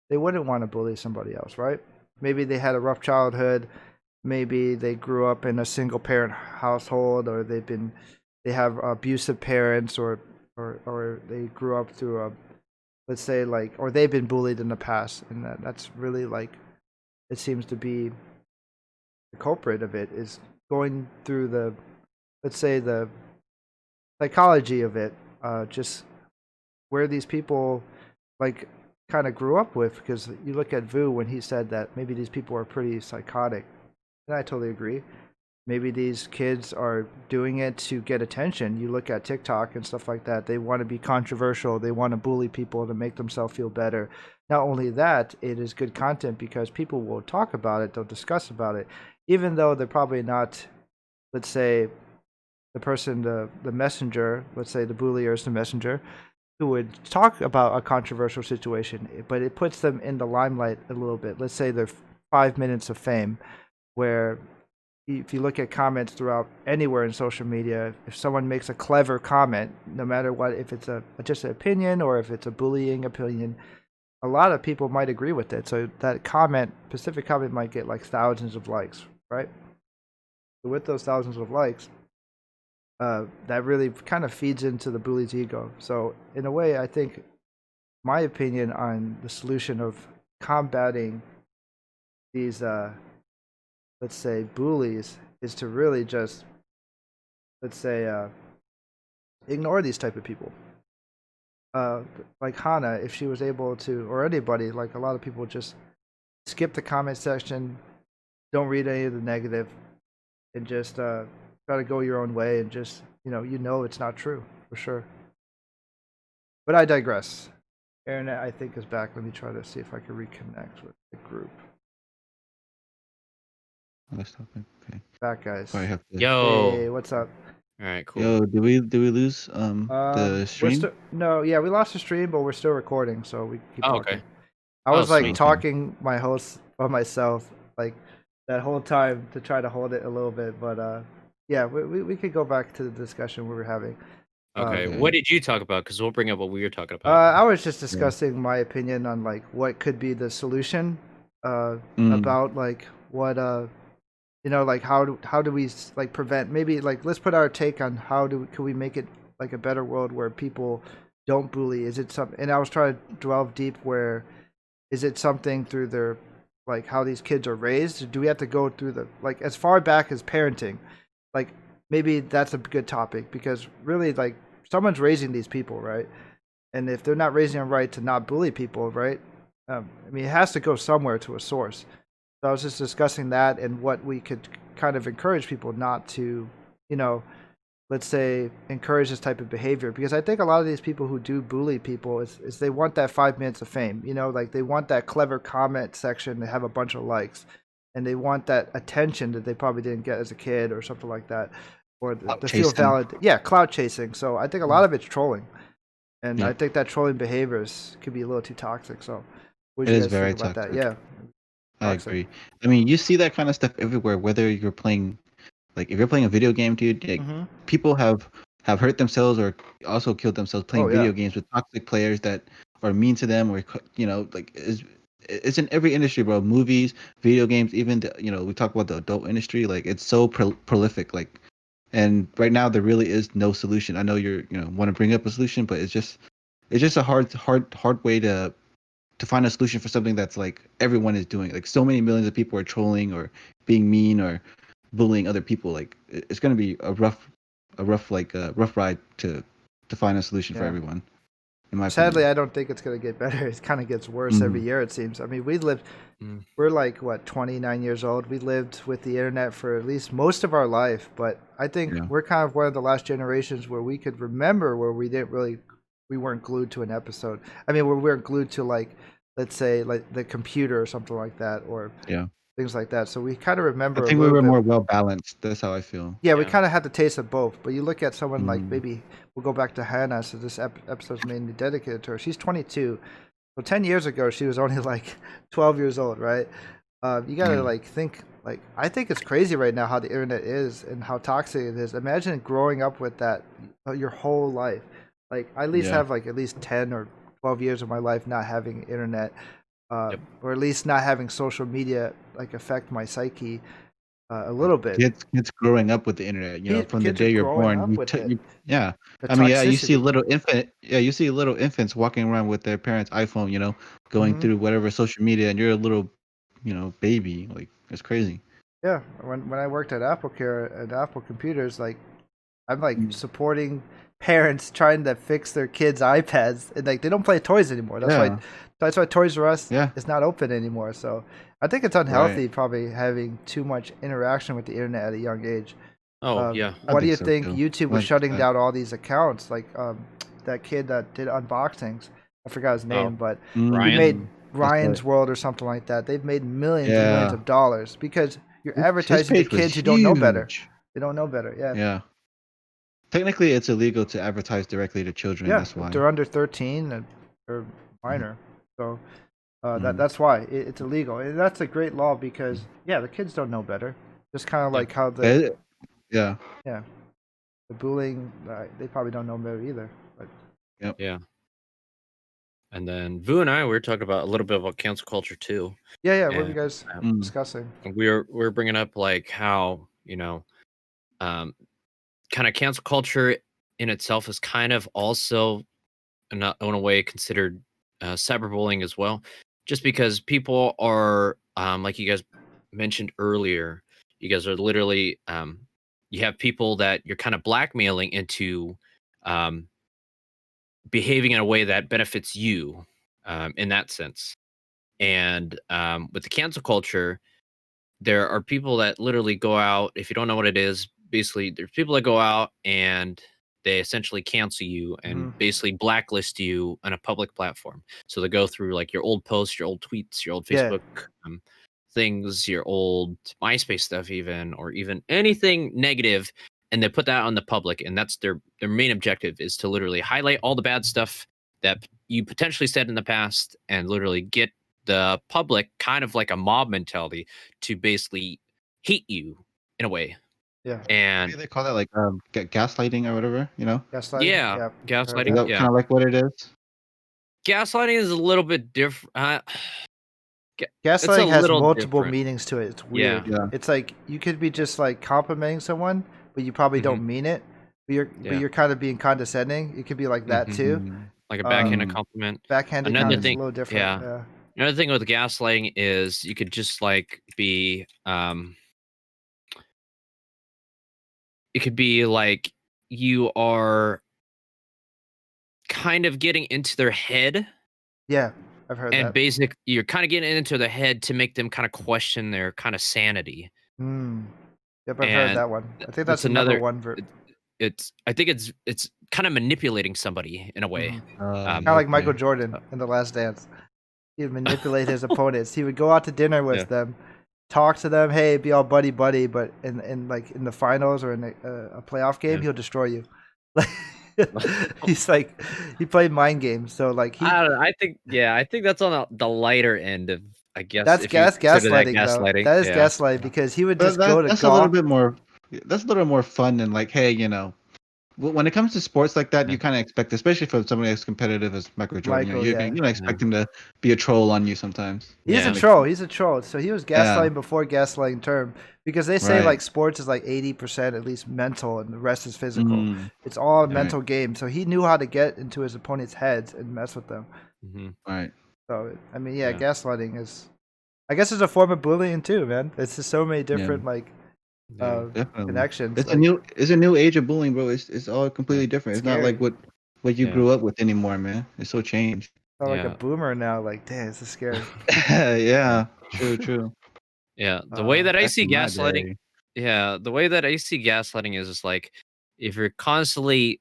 they wouldn't want to bully somebody else, right? Maybe they had a rough childhood. Maybe they grew up in a single parent household, or they have abusive parents, or they grew up through let's say or they've been bullied in the past, and that's really it seems to be the culprit of it, is going through the psychology of it, just where these people kind of grew up with. Because you look at Vu when he said that maybe these people are pretty psychotic, and I totally agree. Maybe these kids are doing it to get attention. You look at TikTok and stuff like that. They want to be controversial. They want to bully people to make themselves feel better. Not only that, it is good content because people will talk about it. They'll discuss about it. Even though they're probably not, let's say, the person, the messenger, let's say the bullier is the messenger, who would talk about a controversial situation. But it puts them in the limelight a little bit. Let's say they're 5 minutes of fame, where if you look at comments throughout anywhere in social media, if someone makes a clever comment, no matter what, if it's just an opinion or if it's a bullying opinion, a lot of people might agree with it. So that specific comment might get thousands of likes, right? So with those thousands of likes, that really kind of feeds into the bully's ego. So in a way, I think my opinion on the solution of combating these let's say bullies is to really just, let's say, ignore these type of people. Like Hannah, if she was able to, or anybody, a lot of people just skip the comment section, don't read any of the negative, and just try to go your own way, and just it's not true for sure. But I digress. Aaron, I think, is back. Let me try to see if I can reconnect with the group. Okay. Back, guys. Yo. Hey, what's up? All right, cool. Yo, do we lose the stream? No, yeah, we lost the stream, but we're still recording, so we keep talking. Okay. I was sweet. talking my host by myself that whole time to try to hold it a little bit, but yeah, we could go back to the discussion we were having. Okay, what did you talk about? Because we'll bring up what we were talking about. I was just discussing my opinion on what could be the solution about what how do we prevent, maybe let's put our take on can we make it a better world where people don't bully. Is it something, and I was trying to delve deep, where is it something through their how these kids are raised? Do we have to go through the as far back as parenting? Maybe that's a good topic, because really someone's raising these people, right? And if they're not raising them right to not bully people, right? I mean, it has to go somewhere to a source. So I was just discussing that and what we could kind of encourage people not to, let's say, encourage this type of behavior. Because I think a lot of these people who do bully people is they want that 5 minutes of fame. Like they want that clever comment section to have a bunch of likes, and they want that attention that they probably didn't get as a kid or something like that, or to feel valid. Yeah, clout chasing. So I think a lot of it's trolling, and I think that trolling behaviors could be a little too toxic. So what do you guys think about that? Yeah, I agree. I mean, you see that kind of stuff everywhere. Whether you're playing, like if you're playing a video game, dude, like, people have hurt themselves or also killed themselves playing video games with toxic players that are mean to them, or like it's in every industry, bro. Movies, video games, even we talk about the adult industry. Like it's so prolific. Like, and right now there really is no solution. I know you're want to bring up a solution, but it's just a hard way to find a solution for something that's like everyone is doing. Like so many millions of people are trolling or being mean or bullying other people. Like it's gonna be a rough ride to find a solution for everyone. Sadly, I don't think it's going to get better. It kind of gets worse every year, it seems. I mean, we're like, 29 years old. We lived with the internet for at least most of our life. But I think we're kind of one of the last generations where we could remember where we weren't glued to an episode. I mean, we weren't glued to, like, let's say, like the computer or something like that, or things like that. So we kind of remember. I think we were more well balanced. That's how I feel. Yeah, we kind of had the taste of both. But you look at someone like, maybe we'll go back to Hannah. So this episode's mainly dedicated to her. She's 22. So 10 years ago, she was only like 12 years old, right? You gotta like think. Like, I think it's crazy right now how the internet is and how toxic it is. Imagine growing up with that your whole life. Like, I at least have like at least 10 or 12 years of my life not having internet. Or at least not having social media like affect my psyche a little bit. Kids growing up with the internet, from the day you're born. You see little infants walking around with their parents' iPhone, going through whatever social media, and you're a little, baby. Like, it's crazy. Yeah, when I worked at AppleCare and Apple Computers, like, I'm like supporting parents trying to fix their kids' iPads, and like they don't play toys anymore. That's why Toys R Us is not open anymore. So I think it's unhealthy, probably having too much interaction with the internet at a young age. Oh yeah. Why do you think YouTube was shutting down all these accounts? Like that kid that did unboxings, I forgot his name, but he made Ryan's World or something like that. They've made millions and millions of dollars because you're advertising to kids who don't know better. They don't know better. Yeah. Technically, it's illegal to advertise directly to children. Yeah, that's why. If they're under 13 or minor. So that's why it's illegal. And that's a great law because, the kids don't know better. Just kind of like how the bullying, they probably don't know better either. But. Yeah. And then Vu and I, we were talking about a little bit about cancel culture too. Yeah. What are you guys discussing? We're bringing up like how, kind of cancel culture in itself is kind of also in a way considered cyberbullying as well, just because people are like you guys mentioned earlier, you guys are literally you have people that you're kind of blackmailing into behaving in a way that benefits you in that sense. And with the cancel culture, there are people that literally go out, if you don't know what it is, basically there's people that go out and they essentially cancel you and basically blacklist you on a public platform. So they go through like your old posts, your old tweets, your old Facebook things, your old MySpace stuff even, or even anything negative, and they put that on the public. And that's their main objective, is to literally highlight all the bad stuff that you potentially said in the past and literally get the public, kind of like a mob mentality, to basically hate you in a way. Yeah. And they call that like gaslighting or whatever, Gaslighting? Yeah. Gaslighting. Is that kind of like what it is? Gaslighting is a little bit different. Gaslighting has multiple meanings to it. It's weird. Yeah. It's like you could be just like complimenting someone, but you probably don't mean it. But you're kind of being condescending. It could be like that too. Like a backhanded compliment. Backhanded compliment is a little different. Yeah. Another thing with gaslighting is you could just like be it could be like you are kind of getting into their head. Yeah, I've heard that. And you're kind of getting into their head to make them kind of question their kind of sanity. Yep, I've heard that one. I think that's another one. I think it's kind of manipulating somebody in a way. Kind of like Michael Jordan in The Last Dance. He'd manipulate his opponents. He would go out to dinner with them, talk to them, hey, be all buddy, but in like in the finals or in a playoff game, he'll destroy you. He's like, he played mind games. So like I don't know. I think that's on the lighter end of, I guess. That's gaslighting, though. That is gaslighting, because he would just go to that's golf. a little bit more. That's a little more fun than like, hey, when it comes to sports like that, you kind of expect, especially for somebody as competitive as Michael Jordan, you expect him to be a troll on you sometimes. He's a troll. He's a troll. So he was gaslighting before gaslighting term, because they say like sports is like 80% at least mental and the rest is physical. It's all a mental game. So he knew how to get into his opponent's heads and mess with them. Right. So I mean, gaslighting is, I guess, it's a form of bullying too, man. It's just so many different connections. It's a new age of bullying, bro. It's all completely different. It's not like what you grew up with anymore, man. It's so changed. I'm like a boomer now. Like, damn, this is scary. Yeah, true. Yeah, the way that I see gaslighting. Yeah, the way that I see gaslighting is like, if you're constantly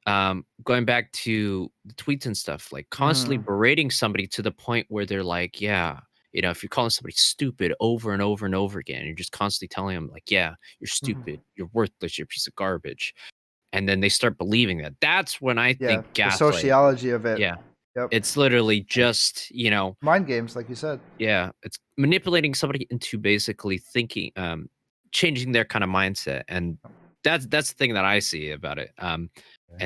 going back to the tweets and stuff, like constantly berating somebody to the point where they're like, if you're calling somebody stupid over and over and over again, you're just constantly telling them like, you're stupid, you're worthless, you're a piece of garbage. And then they start believing that. That's when I think gaslighting. The sociology of it. Yeah. Yep. It's literally just, mind games, like you said. Yeah. It's manipulating somebody into basically thinking, changing their kind of mindset. And that's the thing that I see about it. And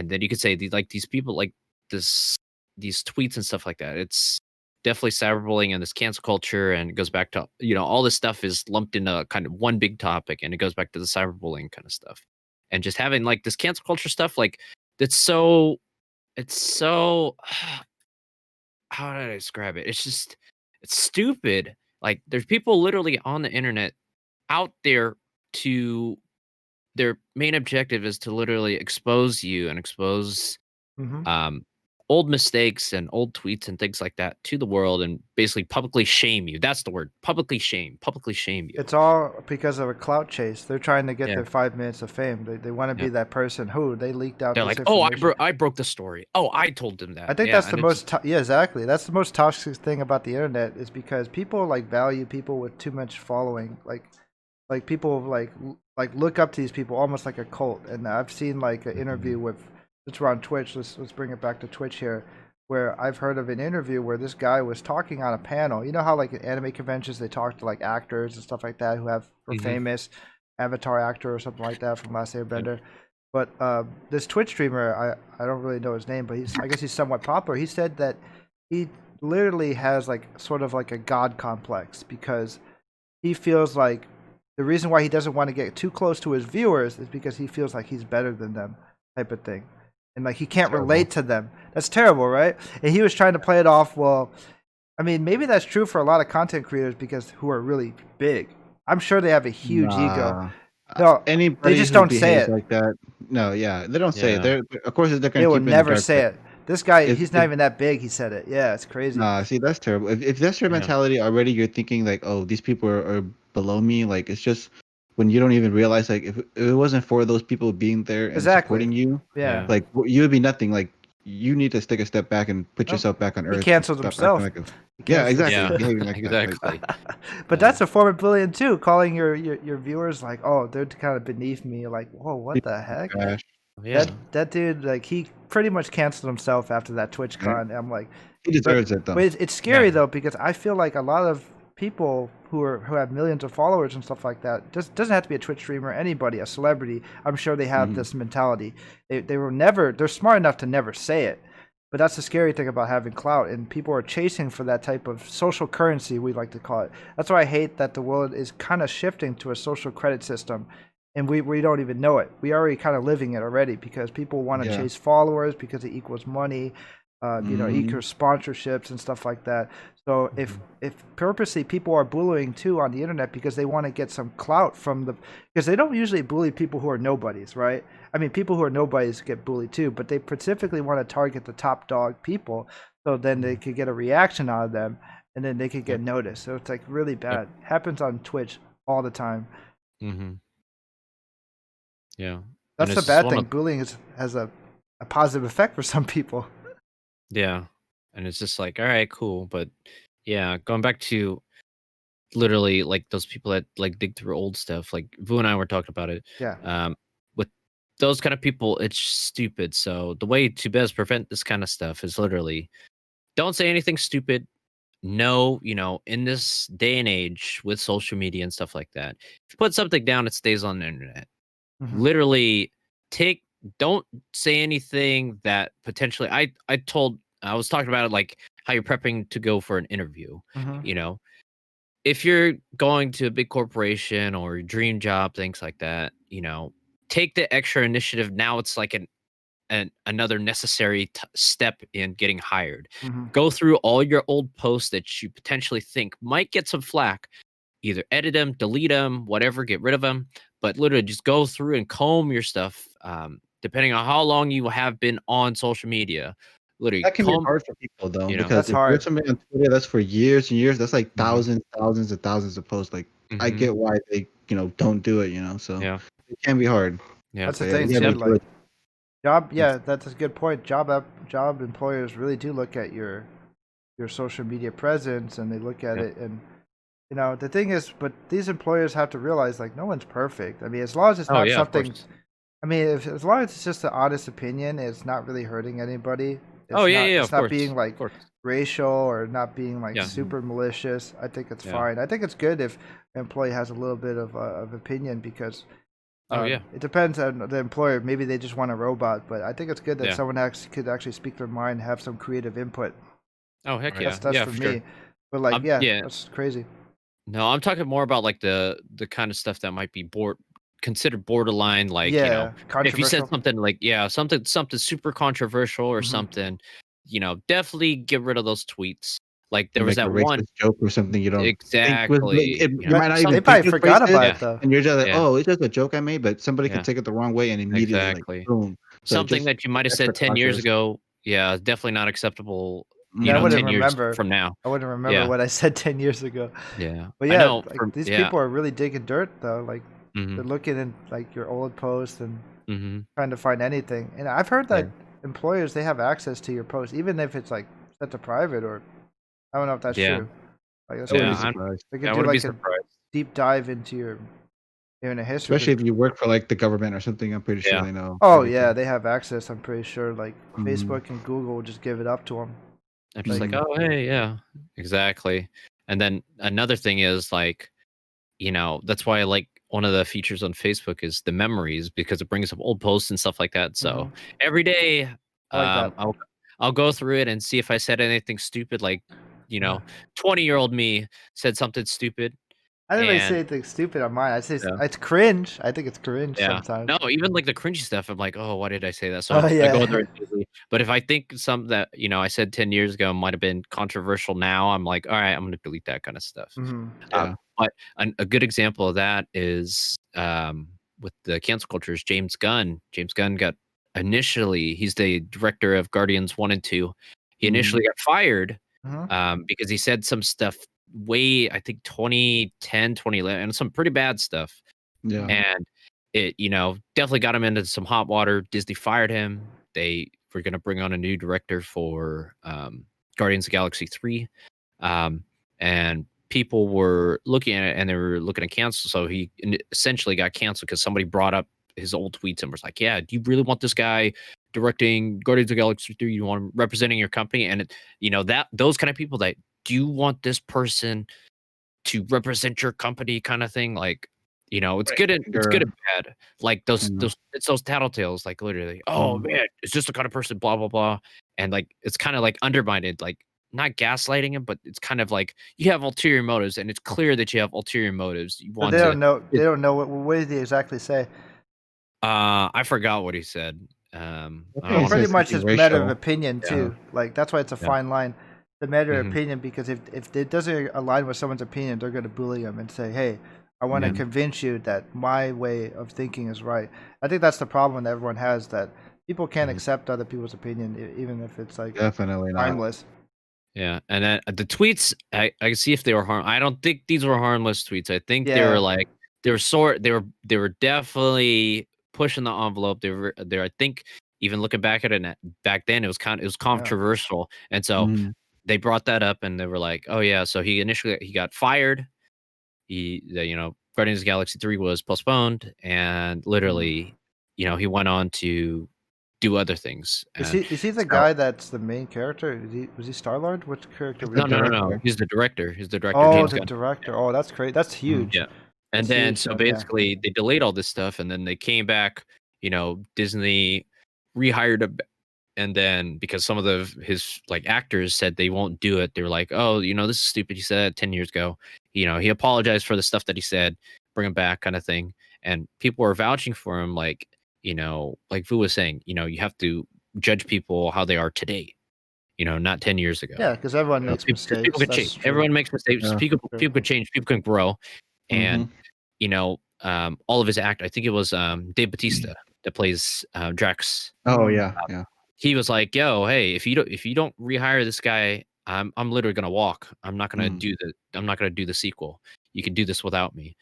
then you could say these people like these tweets and stuff like that. It's definitely cyberbullying and this cancel culture, and it goes back to all this stuff is lumped into kind of one big topic, and it goes back to the cyberbullying kind of stuff, and just having like this cancel culture stuff, like it's so how did I describe it? It's stupid. Like there's people literally on the internet out there to their main objective is to literally expose you and expose old mistakes and old tweets and things like that to the world, and basically publicly shame you. That's the word. Publicly shame you. It's all because of a clout chase. They're trying to get their 5 minutes of fame. They want to be that person who they leaked out. They're like, I broke the story. Oh, I told them that. I think that's the most exactly. That's the most toxic thing about the internet, is because people like value people with too much following. Like people like look up to these people almost like a cult. And I've seen like an interview with, since we're on Twitch, let's bring it back to Twitch here, where I've heard of an interview where this guy was talking on a panel. You know how like at anime conventions they talk to like actors and stuff like that who are famous, Avatar actor or something like that from Last Airbender. But this Twitch streamer, I don't really know his name, but I guess he's somewhat popular. He said that he literally has like sort of like a god complex, because he feels like the reason why he doesn't want to get too close to his viewers is because he feels like he's better than them, type of thing. And like he can't relate to them. That's terrible, right? And he was trying to play it off. Well, I mean, maybe that's true for a lot of content creators who are really big. I'm sure they have a huge ego. No, anybody they just don't say it like that. No, they don't say it. They're, of course, they're going to. They will never say it. This guy, he's not even that big. He said it. Yeah, it's crazy. Nah, see, that's terrible. If that's your mentality already, you're thinking like, oh, these people are below me. Like, it's just when you don't even realize, like, if it wasn't for those people being there and supporting you, like, you would be nothing. Like, you need to take a step back and put yourself back on earth. He canceled himself. Exactly. But that's a form of bullying too, calling your viewers like, oh, they're kind of beneath me. Like, whoa, what the heck? That dude, like, he pretty much canceled himself after that TwitchCon. I'm like, he deserves it though. But it's scary though, because I feel like a lot of people who have millions of followers and stuff like that, doesn't have to be a Twitch streamer, anybody, a celebrity. I'm sure they have this mentality. They're smart enough to never say it. But that's the scary thing about having clout, and people are chasing for that type of social currency, we like to call it. That's why I hate that the world is kind of shifting to a social credit system, and we don't even know it. We already kind of living it already, because people want to chase followers because it equals money, equals sponsorships and stuff like that. So if purposely people are bullying too on the internet because they want to get some clout because they don't usually bully people who are nobodies, right? I mean, people who are nobodies get bullied too, but they specifically want to target the top dog people, so then they could get a reaction out of them, and then they could get noticed. So it's like really bad. Happens on Twitch all the time. Yeah. That's the bad thing. Bullying has a positive effect for some people. Yeah. And it's just like, all right, cool. But yeah, going back to literally like those people that like dig through old stuff, like Vu and I were talking about it. Yeah. With those kind of people, it's stupid. So the way to best prevent this kind of stuff is literally don't say anything stupid. No, in this day and age with social media and stuff like that, if you put something down, it stays on the internet. Mhm. Literally don't say anything that potentially I was talking about it like how you're prepping to go for an interview. Mhm. If you're going to a big corporation or your dream job, things like that, take the extra initiative. Now it's like another necessary step in getting hired. Mhm. Go through all your old posts that you potentially think might get some flack. Either edit them, delete them, whatever, get rid of them. But literally just go through and comb your stuff. Depending on how long you have been on social media, literally That can be comb. hard for people though, because That's if hard. you're somebody on Twitter that's for years and years, that's like Mhm. thousands and thousands of posts. Like I Mhm. get why they don't do it. So Yeah, it can be hard. yeah. That's the So, thing you too. gotta Like job, It's- that's a good point. Job employers really do look at your social media presence, and they look at Yep. it. And the thing is, but these employers have to realize like no one's perfect. I mean, as long as it's Oh not yeah, of something. course. I mean, as long as it's just an honest opinion, it's not really hurting anybody. Oh yeah, yeah, It's of not course, being like of course. racial or not being like Yeah, super malicious. I think it's yeah. fine. I think it's good if an employee has a little bit of opinion because Oh yeah, it depends on the employer. Maybe they just want a robot, but I think it's good that yeah. someone could actually speak their mind, have some creative input. Oh heck Right. yeah, That's yeah, for for me. sure. But like, yeah, Yeah. that's crazy. No, I'm talking more about like the kind of stuff that might be considered borderline, like, Yeah, if you said controversial. something like, yeah, something super controversial or Mhm. something, definitely get rid of those tweets. Like there was make a that one racist joke or something you don't think was exactly, you might not They even probably think it's forgot racist, about yeah, it though. and you're just like, yeah, oh, it's just a joke I made, but somebody could yeah, take it the wrong way and immediately like exactly. boom. So Something just that you might have extra said 10 years cautious. ago, yeah, definitely not acceptable, Yeah, I wouldn't 10 years remember. from now. I wouldn't remember Yeah, what I said 10 years ago. yeah. But I yeah, know like from these yeah. people are really digging dirt though. Like Mhm. they're looking in like your old posts and Mhm. trying to find anything. And I've heard Yeah. that employers they have access to your posts, even if it's like set to private or I don't know if that's Yeah. true. Like that's I wouldn't be Yeah, crazy. surprised. They could I do wouldn't be like a surprised. deep dive into your history. Especially if you work for like the government or something, I'm pretty sure Yeah. they know Oh yeah, everything. they have access. I'm pretty sure. Like Mhm. Facebook and Google will just give it up to them. I'm just like, Like Mhm. "Oh, hey, yeah." Exactly. And then another thing is like, that's why I like one of the features on Facebook is the memories because it brings up old posts and stuff like that. So mhm. every day, I like that. I'll go through it and see if I said anything stupid, like, Yeah. 20-year-old me said something stupid, I didn't really say and anything stupid on mine. I say yeah, it's cringe. I think it's cringe yeah. sometimes. No, even like the cringy stuff, I'm like, "Oh, why did I say that?" So Oh I go there yeah. and delete. But if I think some that I said 10 years ago might have been controversial now, I'm like, "All right, I'm gonna delete that kind of stuff." hmm Yeah. But a good example of that is with the cancel culture is James Gunn. James Gunn got he's the director of Guardians 1 and 2. He Mhm. initially got fired hmm because he said some stuff way, I think 2010, 2011, and some pretty bad stuff. Yeah. And it, definitely got him into some hot water. Disney fired him. They were going to bring on a new director for Guardians of the Galaxy 3. Um, and people were looking at it and they were looking to cancel. So he essentially got canceled because somebody brought up his old tweets and was like, "Yeah, do you really want this guy directing Guardians of the Galaxy 3? You want him representing your company?" And that those kind of people that do you want this person to represent your company kind of thing, like, it's Right. good and it's good You're, and bad. Like those you know, those it's those tattletales, like literally, oh mhm. man, is this the kind of person, blah blah blah. And like it's kind of like undermined, like not gaslighting him, but it's kind of like you have ulterior motives, and it's clear that you have ulterior motives. You But want they to don't know. They don't know what did he exactly say. I forgot what he said. I I think don't Well, he want to pretty said much something it's matter of racial. opinion yeah, too. Like that's why it's a yeah. fine line. The matter of Hmm. opinion because if it doesn't align with someone's opinion, they're going to bully them and say, "Hey, I want to Yeah. convince you that my way of thinking is right." I think that's the problem that everyone has that people can't Hmm. accept other people's opinion even if it's like Definitely not. timeless. Yeah, and then the tweets, I see if they were I don't think these were harmless tweets. I think they were Yeah. like they were definitely pushing the envelope. They're I think even looking back at it back then, it was controversial, and so they brought that up, and they were like, "Oh yeah." So he got fired. Guardians of the Galaxy 3 was postponed, and literally, he went on to do other things. Is he the guy that's the main character? Was he Star-Lord? Which character? No. He's the director. Oh, James the Gunn. director. Oh, that's great. That's huge. Yeah. And then basically they delayed all this stuff, and then they came back. Disney rehired and then because some of his like actors said they won't do it, they were like, "Oh, this is stupid. He said it 10 years ago." He apologized for the stuff that he said, bring him back, kind of thing. And people were vouching for him, like like Vu was saying, you have to judge people how they are today. Not 10 years ago. Yeah, because everyone makes mistakes. People can change. Everyone makes mistakes. Yeah. People can change. People can grow. And all of his I think it was Dave Bautista that plays Drax. Oh yeah, he was like, "Yo, hey, if you don't rehire this guy, I'm literally gonna walk. I'm not gonna do the sequel. You can do this without me."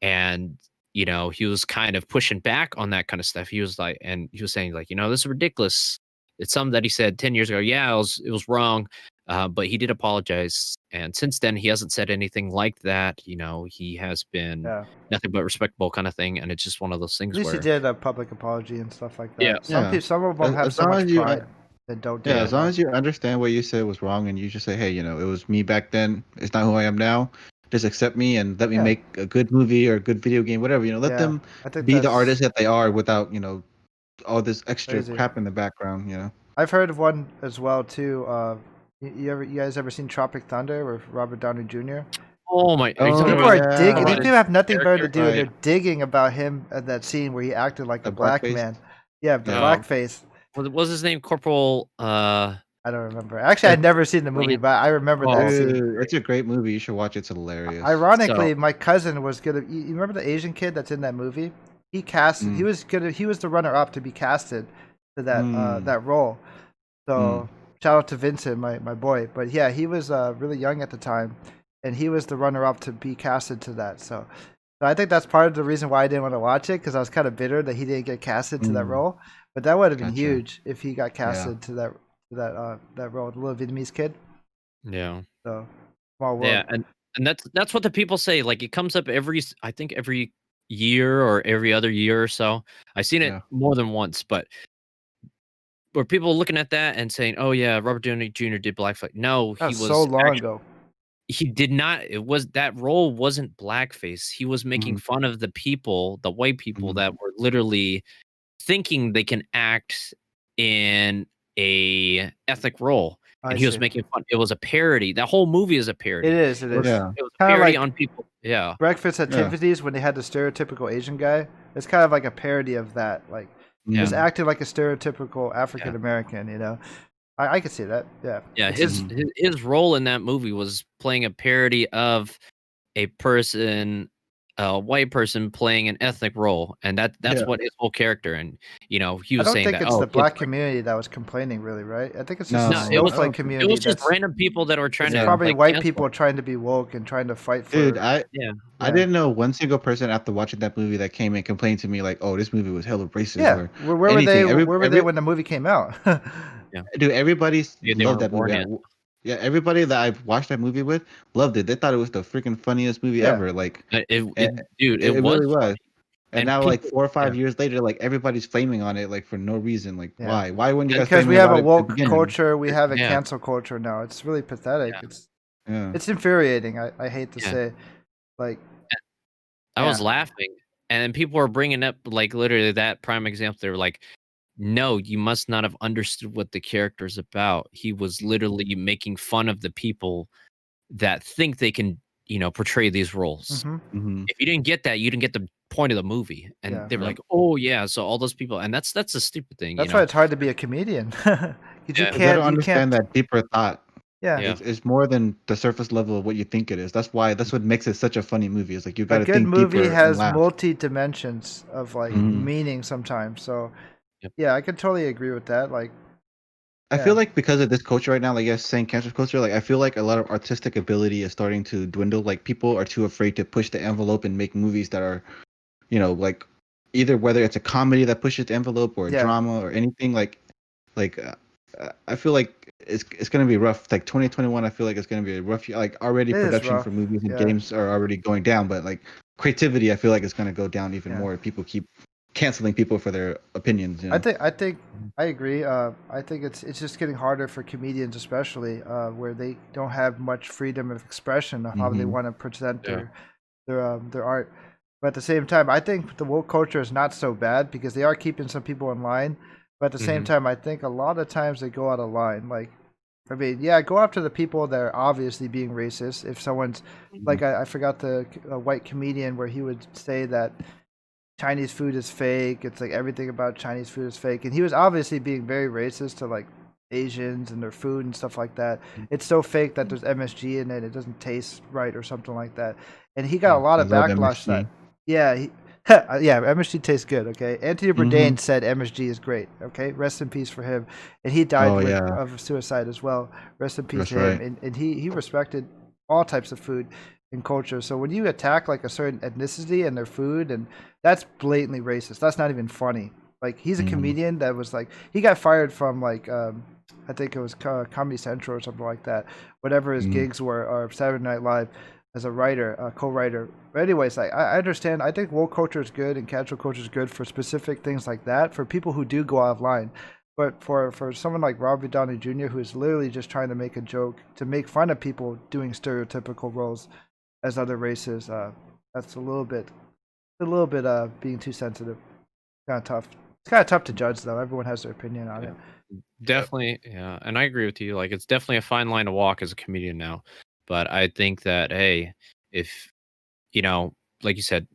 And he was kind of pushing back on that kind of stuff. He was saying like, this is ridiculous. It's something that he said 10 years ago. Yeah, it was wrong. But he did apologize. And since then, he hasn't said anything like that. He has been nothing but respectable kind of thing. And it's just one of those things At least where he did a public apology and stuff like that. Yeah. Some of them have so much pride that don't do it. As long as you understand what you said was wrong and you just say, hey, it was me back then. It's not who I am now. Just accept me and let me make a good movie or a good video game, whatever. Let them be the artists that they are without, all this extra crap in the background, I've heard of one as well, too. You guys ever seen Tropic Thunder with Robert Downey Jr.? Oh my! People are digging. These people have nothing better to do. Right. They're digging about him at that scene where he acted like a black man. Yeah, the blackface. What was his name? Corporal. I don't remember. Actually, I'd never seen the movie, but I remember that scene. It's a great movie. You should watch it. It's hilarious. Ironically, my cousin was gonna. You remember the Asian kid that's in that movie? He cast. He was the runner-up to be casted to that role. So. Shout out to Vincent, my boy. But yeah, he was really young at the time, and he was the runner-up to be casted to that. So I think that's part of the reason why I didn't want to watch it, because I was kind of bitter that he didn't get casted to that role. But that would have been huge if he got casted to that role, the little Vietnamese kid. Yeah. So small world. Yeah, and that's what the people say. Like it comes up every year or every other year or so. I've seen it more than once, but. Were people looking at that and saying, "Oh yeah, Robert Downey Jr. did blackface"? No, he was so long ago. He did not. That role wasn't blackface. He was making fun of the people, the white people that were literally thinking they can act in a ethnic role, and he was making fun. It was a parody. That whole movie is a parody. It is. Yeah. It was a parody on people. Yeah. Breakfast at Tiffany's when they had the stereotypical Asian guy. It's kind of like a parody of that, like. Just acted like a stereotypical African American, I could see that. Yeah. Yeah. His role in that movie was playing a parody of a white person playing an ethnic role, and that's what his whole character. And he was saying that. I don't think it's the black community that was complaining, really, right? I think it's just the snowflake community. It was just random people that were trying to. Probably white people trying to be woke and trying to fight for. Dude, I didn't know one single person after watching that movie that came and complained to me like, "Oh, this movie was hella racist." Yeah, where were they? Where were they when the movie came out? Dude, everybody loved that movie. Yeah, everybody that I've watched that movie with loved it. They thought it was the freaking funniest movie ever. Like, it really was. And now, like 4 or 5 years later, like everybody's flaming on it, like for no reason. Like, why? Why wouldn't you guys? Because we have a woke culture, we have a cancel culture now. It's really pathetic. Yeah. It's infuriating. I hate to say, like, I was laughing, and then people were bringing up like literally that prime example. They were like, "No, you must not have understood what the character's about. He was literally making fun of the people that think they can, portray these roles. If you didn't get that, you didn't get the point of the movie." And they were like, "Oh yeah, so all those people," and that's a stupid thing. That's why it's hard to be a comedian. You can't understand that deeper thought. Yeah. It's more than the surface level of what you think it is. That's what makes it such a funny movie. It's like you got to think deeper. A good movie has multi dimensions of like meaning sometimes. So. Yeah, I could totally agree with that. Like, I feel like because of this culture right now, like you're saying, cancel culture, like I feel like a lot of artistic ability is starting to dwindle. Like people are too afraid to push the envelope and make movies that are, like either whether it's a comedy that pushes the envelope or a Yeah. drama or anything I feel like it's gonna be rough. Like 2021, I feel like it's gonna be a rough year. Like already It is production rough. for movies and Yeah. games are already going down, but like creativity, I feel like it's gonna go down even Yeah. more. People keep canceling people for their opinions. You know? I think I agree. I think it's just getting harder for comedians, especially where they don't have much freedom of expression of how they Mhm. want to present Yeah. their art. But at the same time, I think the woke culture is not so bad because they are keeping some people in line. But at the same Mhm. time, I think a lot of times they go out of line. Like, I mean, yeah, go after the people that are obviously being racist. If someone's like, I forgot the white comedian where he would say that Chinese food is fake. It's like everything about Chinese food is fake, and he was obviously being very racist to like Asians and their food and stuff like that. It's so fake that there's MSG in it. It doesn't taste right or something like that. And he got a lot I of love backlash. That MSG. yeah, yeah, MSG tastes good. Okay, Anthony Bourdain said MSG is great. Okay, rest in peace for him, and he died Oh yeah, of suicide as well. Rest in peace that's to him. right. And he respected all types of food and culture. So when you attack like a certain ethnicity and their food, and that's blatantly racist. That's not even funny. Like he's a comedian that was like he got fired from like I think it was Comedy Central or something like that. Whatever his gigs were, or Saturday Night Live as a writer, co-writer. But anyways, like I understand. I think woke culture is good and casual culture is good for specific things like that. For people who do go out of line. But for someone like Robert Downey Jr., who is literally just trying to make a joke to make fun of people doing stereotypical roles as other races, that's a little bit being too sensitive. Kind of tough. It's kind of tough to judge, though. Everyone has their opinion on Yeah. it. Definitely, yeah, and I agree with you. Like, it's definitely a fine line to walk as a comedian now. But I think that, hey, if like you said,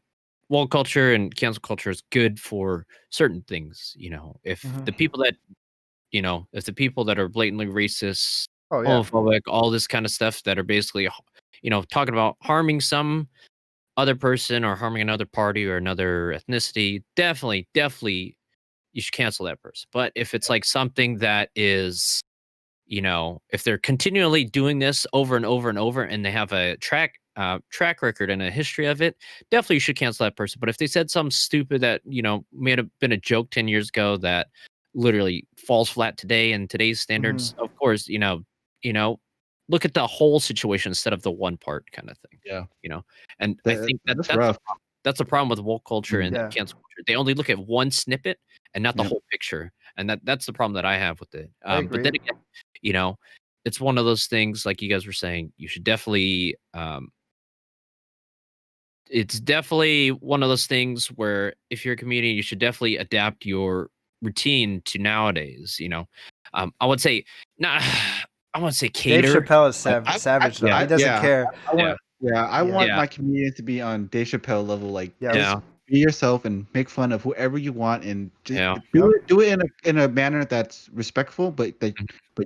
woke culture and cancel culture is good for certain things. If Mhm. the people that if the people that are blatantly racist, Oh yeah. homophobic, all this kind of stuff that are basically, talking about harming some other person or harming another party or another ethnicity, definitely you should cancel that person. But if it's like something that is, if they're continually doing this over and over and over and they have a track record and a history of it, definitely you should cancel that person. But if they said something stupid that, may have been a joke 10 years ago that literally falls flat today in today's standards, of course, you know, look at the whole situation instead of the one part kind of thing. Yeah, And I think that's that's rough. that's a problem with woke culture and Yeah. cancel culture. They only look at one snippet and not the Yep. whole picture. And that's the problem that I have with it. I But agree. then again, it's one of those things like you guys were saying, you should definitely it's definitely one of those things where if you're a comedian, you should definitely adapt your routine to nowadays. I would say not. I want to say Dave cater. Chappelle is I, savage though. Yeah. He doesn't care. I want, I Yeah. want Yeah. my comedians to be on Dave Chappelle level. Like, Yeah. just be yourself and make fun of whoever you want, and just Yeah. do it in a manner that's respectful, but but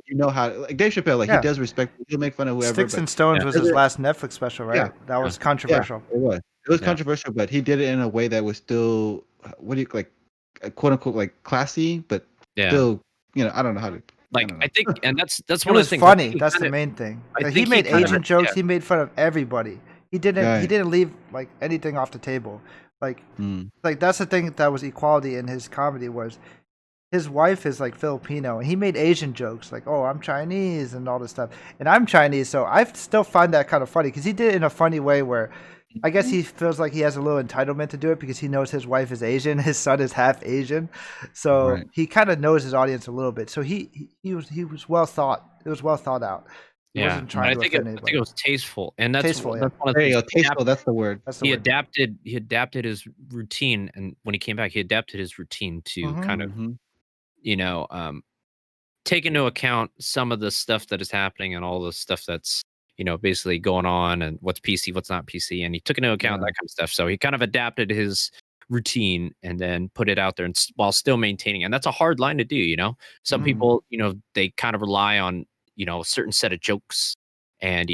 you know how. Like Dave Chappelle, like Yeah. he does respect. He'll make fun of whoever. Sticks but and Stones Yeah. was his last Netflix special, right? Yeah. That was yeah, controversial. it was. It was Yeah. controversial, but he did it in a way that was still what do you like, quote unquote, like classy, but Yeah. still, I don't know how to. Like I think, and that's It one of was the things. I think funny. he That's the kinda- main thing. I Like, he think made kinda- Asian jokes. yeah. He made fun of everybody. He Right. didn't leave like anything off the table. Like that's the thing that was equality in his comedy was his wife is like Filipino and he made Asian jokes like, oh, I'm Chinese and all this stuff. And I'm Chinese, so I still find that kind of funny because he did it in a funny way where I guess he feels like he has a little entitlement to do it because he knows his wife is Asian, his son is half Asian, so Right. he kind of knows his audience a little bit. So he was well thought. It was well thought out. He Yeah, wasn't trying to I think offend it anybody. was tasteful, and that's Tasteful, yeah. that's one of There the you go. things he Tasteful. That's the word. That's the he word. adapted his routine, and when he came back, he adapted his routine to kind of take into account some of the stuff that is happening and all the stuff that's basically going on and what's PC, what's not PC, and he took into account that kind of stuff. So he kind of adapted his routine and then put it out there, and while still maintaining. And that's a hard line to do. Some people, they kind of rely on a certain set of jokes, and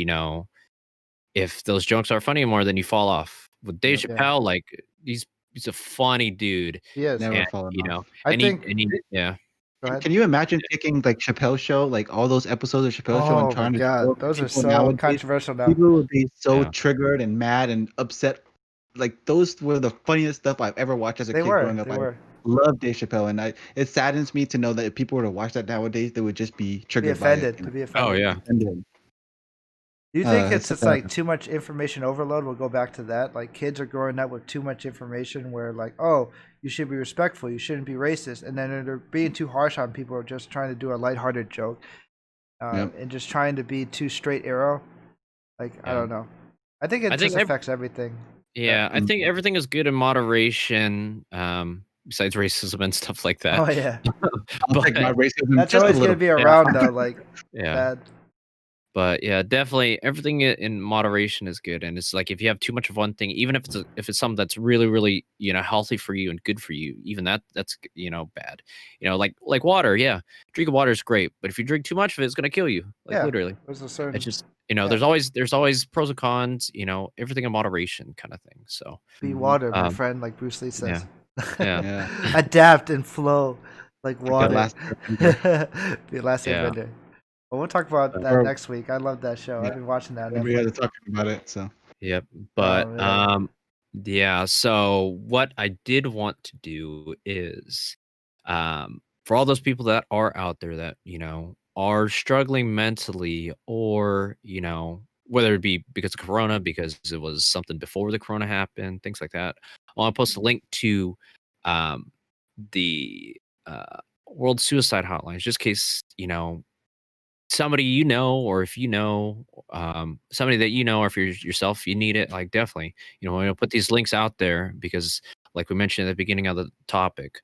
if those jokes are funny more, then you fall off. With Dave Chappelle, like he's a funny dude. He is. Never And, fallen off. I think. yeah. Go ahead. Can you imagine taking like Chappelle's Show, like all those episodes of Chappelle's Show, and Oh my trying to god, show those are people so nowadays? controversial now. People would be so Yeah. triggered and mad and upset like those were the funniest stuff I've ever watched as a kid growing up. They were. Love Dave Chappelle, and it saddens me to know that if people were to watch that nowadays, they would just be triggered by it. To be offended. Oh yeah. Offended. Do you think it's just like too much information overload? We'll go back to that. Like kids are growing up with too much information where like, oh, you should be respectful, you shouldn't be racist. And then they're being too harsh on people or just trying to do a lighthearted joke and just trying to be too straight arrow. Like, I don't know. I think it just affects everything. Yeah, I think everything is good in moderation, besides racism and stuff like that. Oh, yeah. But my racism that's always going to be around, though. Like, bad. But yeah, definitely everything in moderation is good. And it's like if you have too much of one thing, even if it's something that's really, really, healthy for you and good for you, even that's bad. Like water, yeah. Drinking water is great, but if you drink too much of it, it's gonna kill you. Like literally. There's a certain it's just there's always pros and cons, everything in moderation kind of thing. So be water, my friend, like Bruce Lee says. Yeah. Adapt and flow like water. Be a last airbender. Well, we'll talk about that next week. I love that show. I've been watching that. We had to talk about it. So. Yep. But So what I did want to do is, for all those people that are out there that are struggling mentally, or whether it be because of Corona, because it was something before the Corona happened, things like that. I want to post a link to the World Suicide Hotline, just in case somebody or if somebody that or if you're yourself, you need it, like definitely I'm gonna put these links out there because like we mentioned at the beginning of the topic,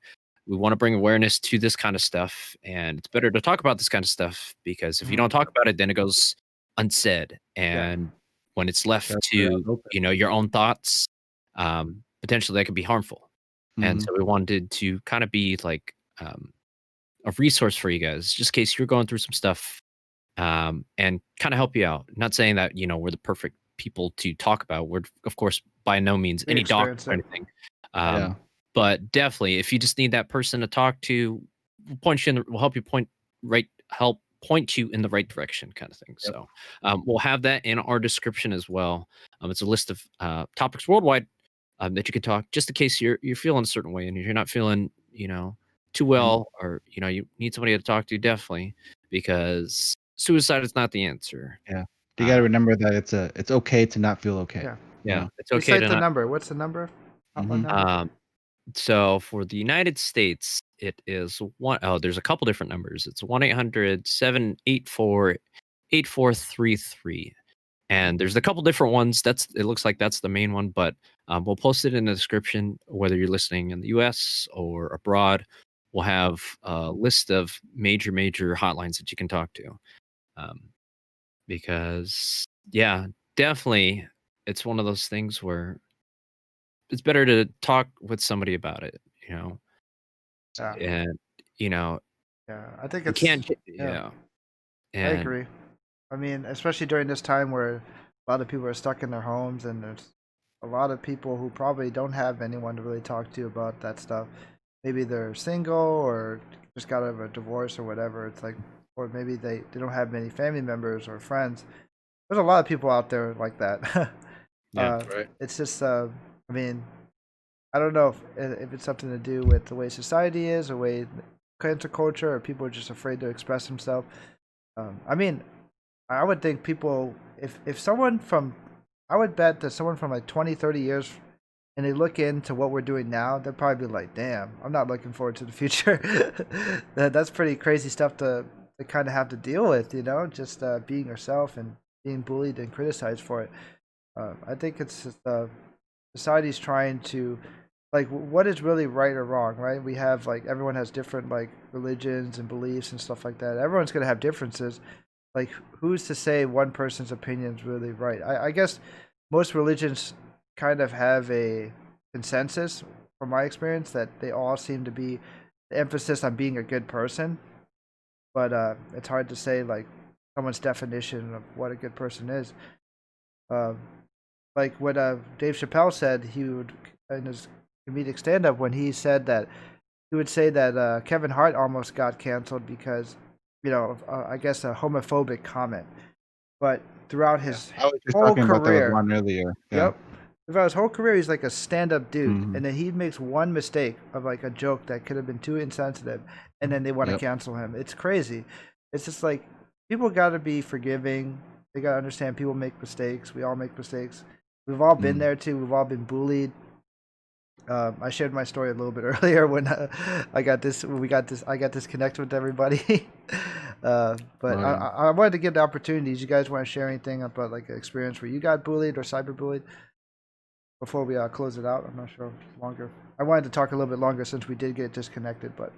we want to bring awareness to this kind of stuff, and it's better to talk about this kind of stuff because if you don't talk about it, then it goes unsaid, and when it's left to your own thoughts, potentially that could be harmful. And so we wanted to kind of be like a resource for you guys, just in case you're going through some stuff, and kind of help you out. Not saying that we're the perfect people to talk about. We're of course by no means any doctor or anything. But definitely, if you just need that person to talk to, we'll help you point you in the right direction, kind of thing. So we'll have that in our description as well. It's a list of topics worldwide that you can talk, just in case you're feeling a certain way and you're not feeling too well, or you need somebody to talk to, definitely, because suicide is not the answer. Yeah, you got to remember that it's okay to not feel okay. It's okay. Recite the number. What's the number? So for the United States, it is there's a couple different numbers. It's 1-800-784-8433. And there's a couple different ones. It looks like that's the main one, but we'll post it in the description, whether you're listening in the US or abroad. We'll have a list of major hotlines that you can talk to. Because definitely it's one of those things where it's better to talk with somebody about it, and I think it's and I agree. I mean, especially during this time where a lot of people are stuck in their homes, and there's a lot of people who probably don't have anyone to really talk to about that stuff. Maybe they're single or just got out of a divorce or whatever. It's like, or maybe they don't have many family members or friends. There's a lot of people out there like that. Right. It's just, I mean, I don't know if it's something to do with the way society is, the way cancel culture, or people are just afraid to express themselves. I mean, I would think people, if someone from, I would bet that someone from like 20, 30 years, and they look into what we're doing now, they'll probably be like, damn, I'm not looking forward to the future. That's pretty crazy stuff to kind of have to deal with, just being yourself and being bullied and criticized for it. I think it's just society's trying to, like, what is really right or wrong, right? We have, like, everyone has different, like, religions and beliefs and stuff like that. Everyone's going to have differences. Like, who's to say one person's opinion is really right? I guess most religions kind of have a consensus, from my experience, that they all seem to be the emphasis on being a good person. But it's hard to say, like, someone's definition of what a good person is. Like what Dave Chappelle said, he would, in his comedic stand-up, when he said that, he would say that Kevin Hart almost got canceled because, I guess a homophobic comment. But throughout his I was just whole talking career, about that with Ron earlier. Yep. throughout his whole career, he's like a stand-up dude, Mhm. and then he makes one mistake of like a joke that could have been too insensitive, and then they want to Yep. cancel him. It's crazy. It's just like people got to be forgiving. They got to understand people make mistakes. We all make mistakes. We've all been there too. We've all been bullied. I shared my story a little bit earlier when I got disconnected with everybody. But I wanted to give the opportunities. You guys want to share anything about like an experience where you got bullied or cyberbullied before we close it out? I'm not sure longer. I wanted to talk a little bit longer since we did get disconnected, but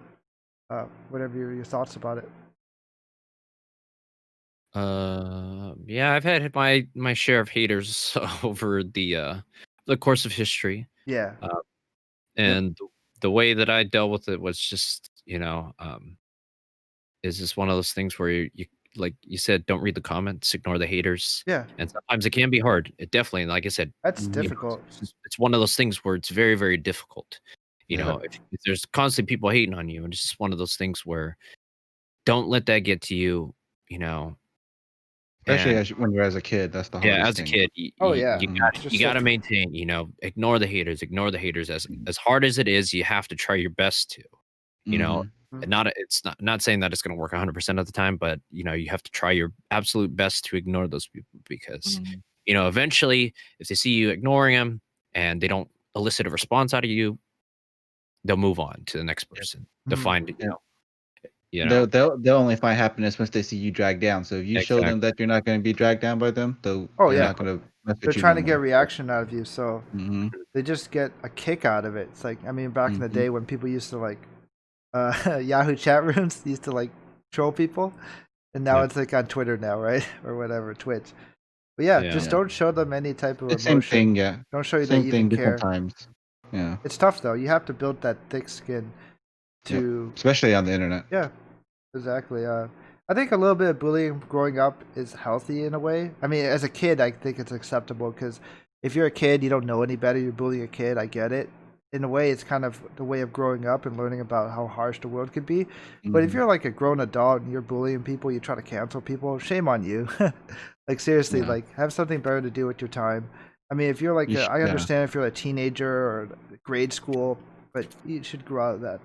whatever your thoughts about it. Yeah, I've had my share of haters over the course of history. Yeah. And the way that I dealt with it was just, is just one of those things where you like you said, don't read the comments, ignore the haters. Yeah. And sometimes it can be hard. It definitely, like I said, That's you know, difficult. it's one of those things where it's very, very difficult. You Yeah. know, if there's constantly people hating on you, and it's just one of those things where don't let that get to you, you know. Especially And when you're as a kid, that's the hardest yeah, as a thing. kid, Oh, yeah. you gotta maintain, ignore the haters, as hard as it is, you have to try your best to, you know. Mhm. It's not saying that it's gonna work 100% of the time, but you have to try your absolute best to ignore those people because, eventually if they see you ignoring them and they don't elicit a response out of you, they'll move on to the next person to find, They'll only find happiness once they see you dragged down. So if you show them exactly. that you're not going to be dragged down by them, Oh, they're yeah. not going to mess They're with you trying no to get a more. reaction out of you, so Mhm. they just get a kick out of it. It's like, I mean, back in the day when people used to like Yahoo chat rooms used to like troll people, and now it's like on Twitter now, right? Or whatever, Twitch. But yeah, just don't show them any type of It's emotion. same thing, yeah. Don't show you Same they thing, even different care. times. Yeah. It's tough though. You have to build that thick skin to Especially on the internet. Yeah, exactly. I think a little bit of bullying growing up is healthy in a way. I mean, as a kid, I think it's acceptable because if you're a kid, you don't know any better. You're bullying a kid. I get it. In a way, it's kind of the way of growing up and learning about how harsh the world could be. But if you're like a grown adult and you're bullying people, you try to cancel people, shame on you. Like seriously, Yeah. like have something better to do with your time. I mean, if you're like, I understand if you're a teenager or grade school, but you should grow out of that.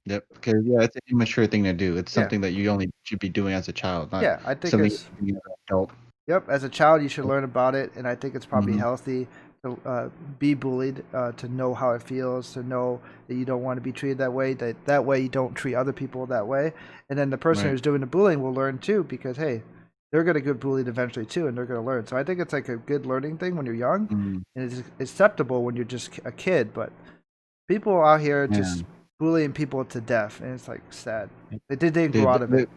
Yep. Because it's an immature thing to do. It's Yeah. something that you only should be doing as a child, not Yeah, I think something it's you do as an adult. Yep, as a child, you should learn about it, and I think it's probably Mhm. healthy to be bullied, to know how it feels, to know that you don't want to be treated that way. That way you don't treat other people that way, and then the person Right. who's doing the bullying will learn too, because hey, they're gonna get bullied eventually too, and they're gonna learn. So I think it's like a good learning thing when you're young, Mhm. and it's acceptable when you're just a kid. But people out here Yeah. just bullying people to death, and it's like sad. They didn't Dude, grow out of it.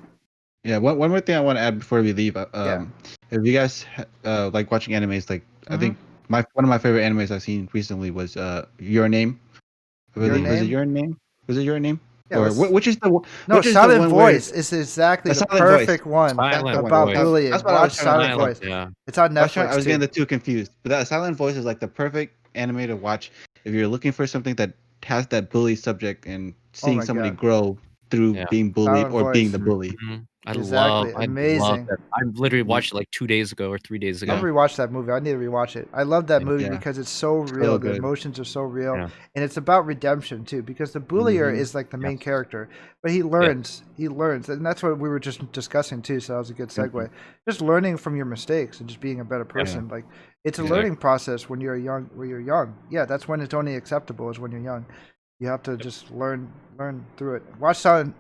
Yeah, one more thing I want to add before we leave. Yeah. If you guys like watching animes, like I think one of my favorite animes I've seen recently was Your Name. I believe was it Your Name? Was it Your Name? Yeah, Or which is the No, which is Silent the one Voice where is exactly the Silent Voice. perfect one Silent about Voice. bullying. That's what I Watch was trying to Silent Voice. Yeah. It's on I Netflix was getting too. the two confused, but that Silent Voice is like the perfect anime to watch if you're looking for something that has that bully subject and seeing my somebody God. grow through Yeah. being bullied Silent or being Voice. the bully. I Exactly. love Amazing. that. I literally watched it like 2 days ago or 3 days I've ago. rewatched that movie. I need to rewatch it. I love that movie Yeah. because it's so real. The good. emotions are so real, Yeah. and it's about redemption too. Because the bullier is like the main character, but he learns. He learns, and that's what we were just discussing too. So that was a good segue. Just learning from your mistakes and just being a better person. Like it's a learning process when you're young. When you're young, yeah, that's when it's only acceptable is when you're young. You have to just learn through it. Watch Silent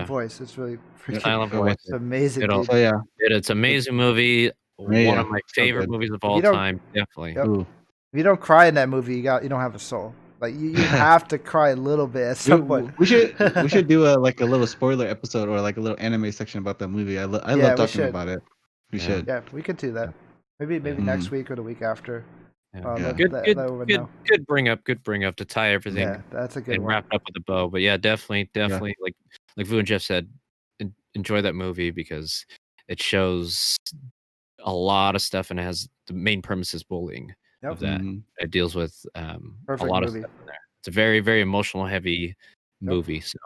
Voice. It's really freaking Silent Voice. It's amazing, It'll- dude. So yeah, It's an amazing movie. One of my so favorite good. movies of you all don't- time. Definitely. Yep. Ooh. If you don't cry in that movie, you don't have a soul. Like you have to cry a little bit at some point. We should do a little spoiler episode or like a little anime section about that movie. I love talking should. about it. We Yeah. should. Yeah, we could do that. Maybe next week or the week after. Yeah. Good. Good bring up to tie everything Yeah, that's a good and one. wrap up with a bow. But yeah, definitely like Vu and Jeff said, enjoy that movie because it shows a lot of stuff and it has the main premise is bullying of that. It deals with a Perfect lot movie. of stuff in there. It's a very, very emotional heavy movie. So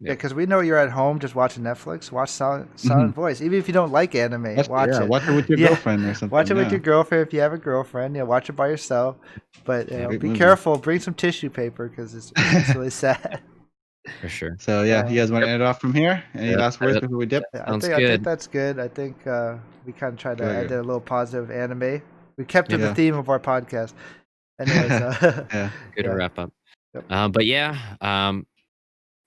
Yeah, because we know you're at home just watching Netflix. Watch Silent Mhm. Voice. Even if you don't like anime, watch Yeah, it. watch it with your Yeah, girlfriend or something. watch it with Yeah, your girlfriend if you have a girlfriend. Yeah, watch it by yourself. But great be movie. careful. Bring some tissue paper because it's really sad. For sure. So yeah, you guys want to Yep. end it off from here? Any Yep, last words yep. before we dip? Yeah, Sounds I good. think that's good. I think we kind of tried to Good. end it a little positive anime. We kept to the Yeah. theme of our podcast. Anyways, Yeah. Good to yeah. wrap up. Yep. But yeah,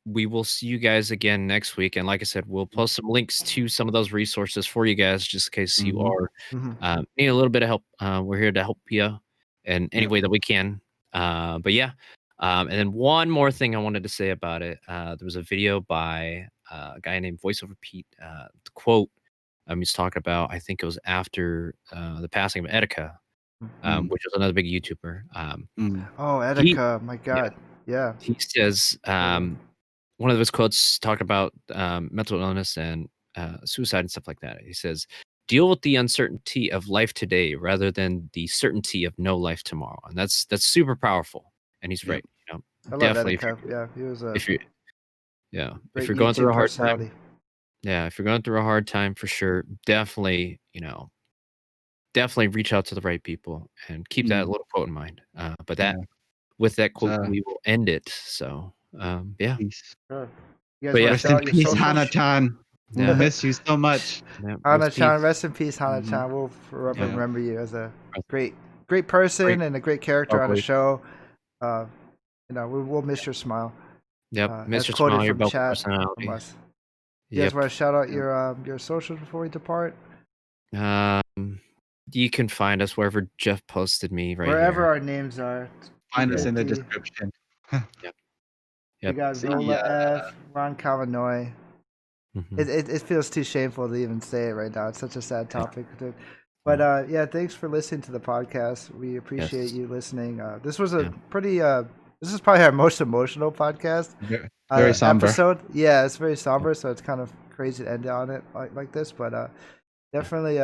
we will see you guys again next week. And like I said, we'll post some links to some of those resources for you guys, just in case you Mhm. are need a little bit of help. We're here to help you in any Yep. way that we can. But yeah, and then one more thing I wanted to say about it. There was a video by a guy named Voiceover Pete. The quote he's talking about, I think it was after the passing of Etika, Mm. which was another big YouTuber. Mm. Oh, He Etika, my God. Yeah. he says one of his quotes talked about mental illness and suicide and stuff like that. He says, "Deal with the uncertainty of life today rather than the certainty of no life tomorrow," and that's super powerful. And he's Yep. right. I love Definitely. Etika. Yeah, he was a If you yeah, if great you're going through YouTube a hard time, personality. if you're going through a hard time, for sure, definitely, definitely reach out to the right people and keep that Mm. little quote in mind. But Yeah. with that quote, So we will end it. So yeah. peace. Sure. You guys But want yeah, to Rest shout in out your peace, socials? Hana-chan. We'll Yeah. miss you so much. Yeah, Hana-chan, peace. rest in peace, Hana-chan. We'll forever Yeah. remember you as a Rest- great person Great. and a great character on the Always. show. We'll miss your smile. Yep, As Mr. quoted Smile, your from belt chat from personality. us. You guys Yep. want to shout out Yep. your socials before we depart? You can find us wherever Jeff posted me right Wherever here. our names are. Find us in the 50. description. Yep. We got See Rolla ya. F, Ron Kauanoe. Mhm. It feels too shameful to even say it right now. It's such a sad topic. But yeah, thanks for listening to the podcast. We appreciate Yes. you listening. This was a pretty this is probably our most emotional podcast. Very somber. Episode. Yeah, it's very somber, so it's kind of crazy to end on it like this. But definitely,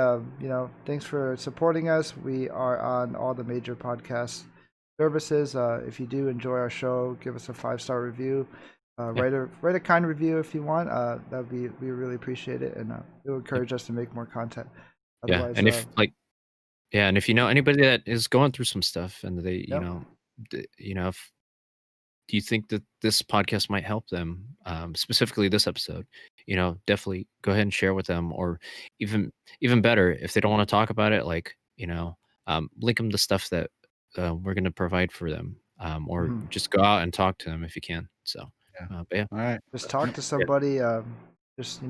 thanks for supporting us. We are on all the major podcast services. If you do enjoy our show, give us a 5-star review. Write a kind review if you want. We really appreciate it, and it will encourage us to make more content. Otherwise, and if you know anybody that is going through some stuff and they, if do you think that this podcast might help them, specifically this episode, definitely go ahead and share with them, or even better, if they don't want to talk about it, link them to stuff that we're going to provide for them, or just go out and talk to them if you can. So, but yeah. All right. just talk to somebody. Just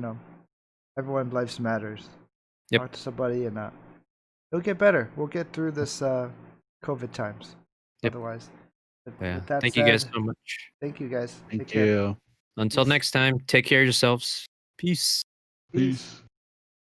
everyone lives matters. Yep. Talk to somebody, and it'll get better. We'll get through this COVID times. Yep. Otherwise, Yeah. Thank you guys so much. Thank you guys. Thank Take care. you. Until next time, take care of yourselves. Peace. Peace.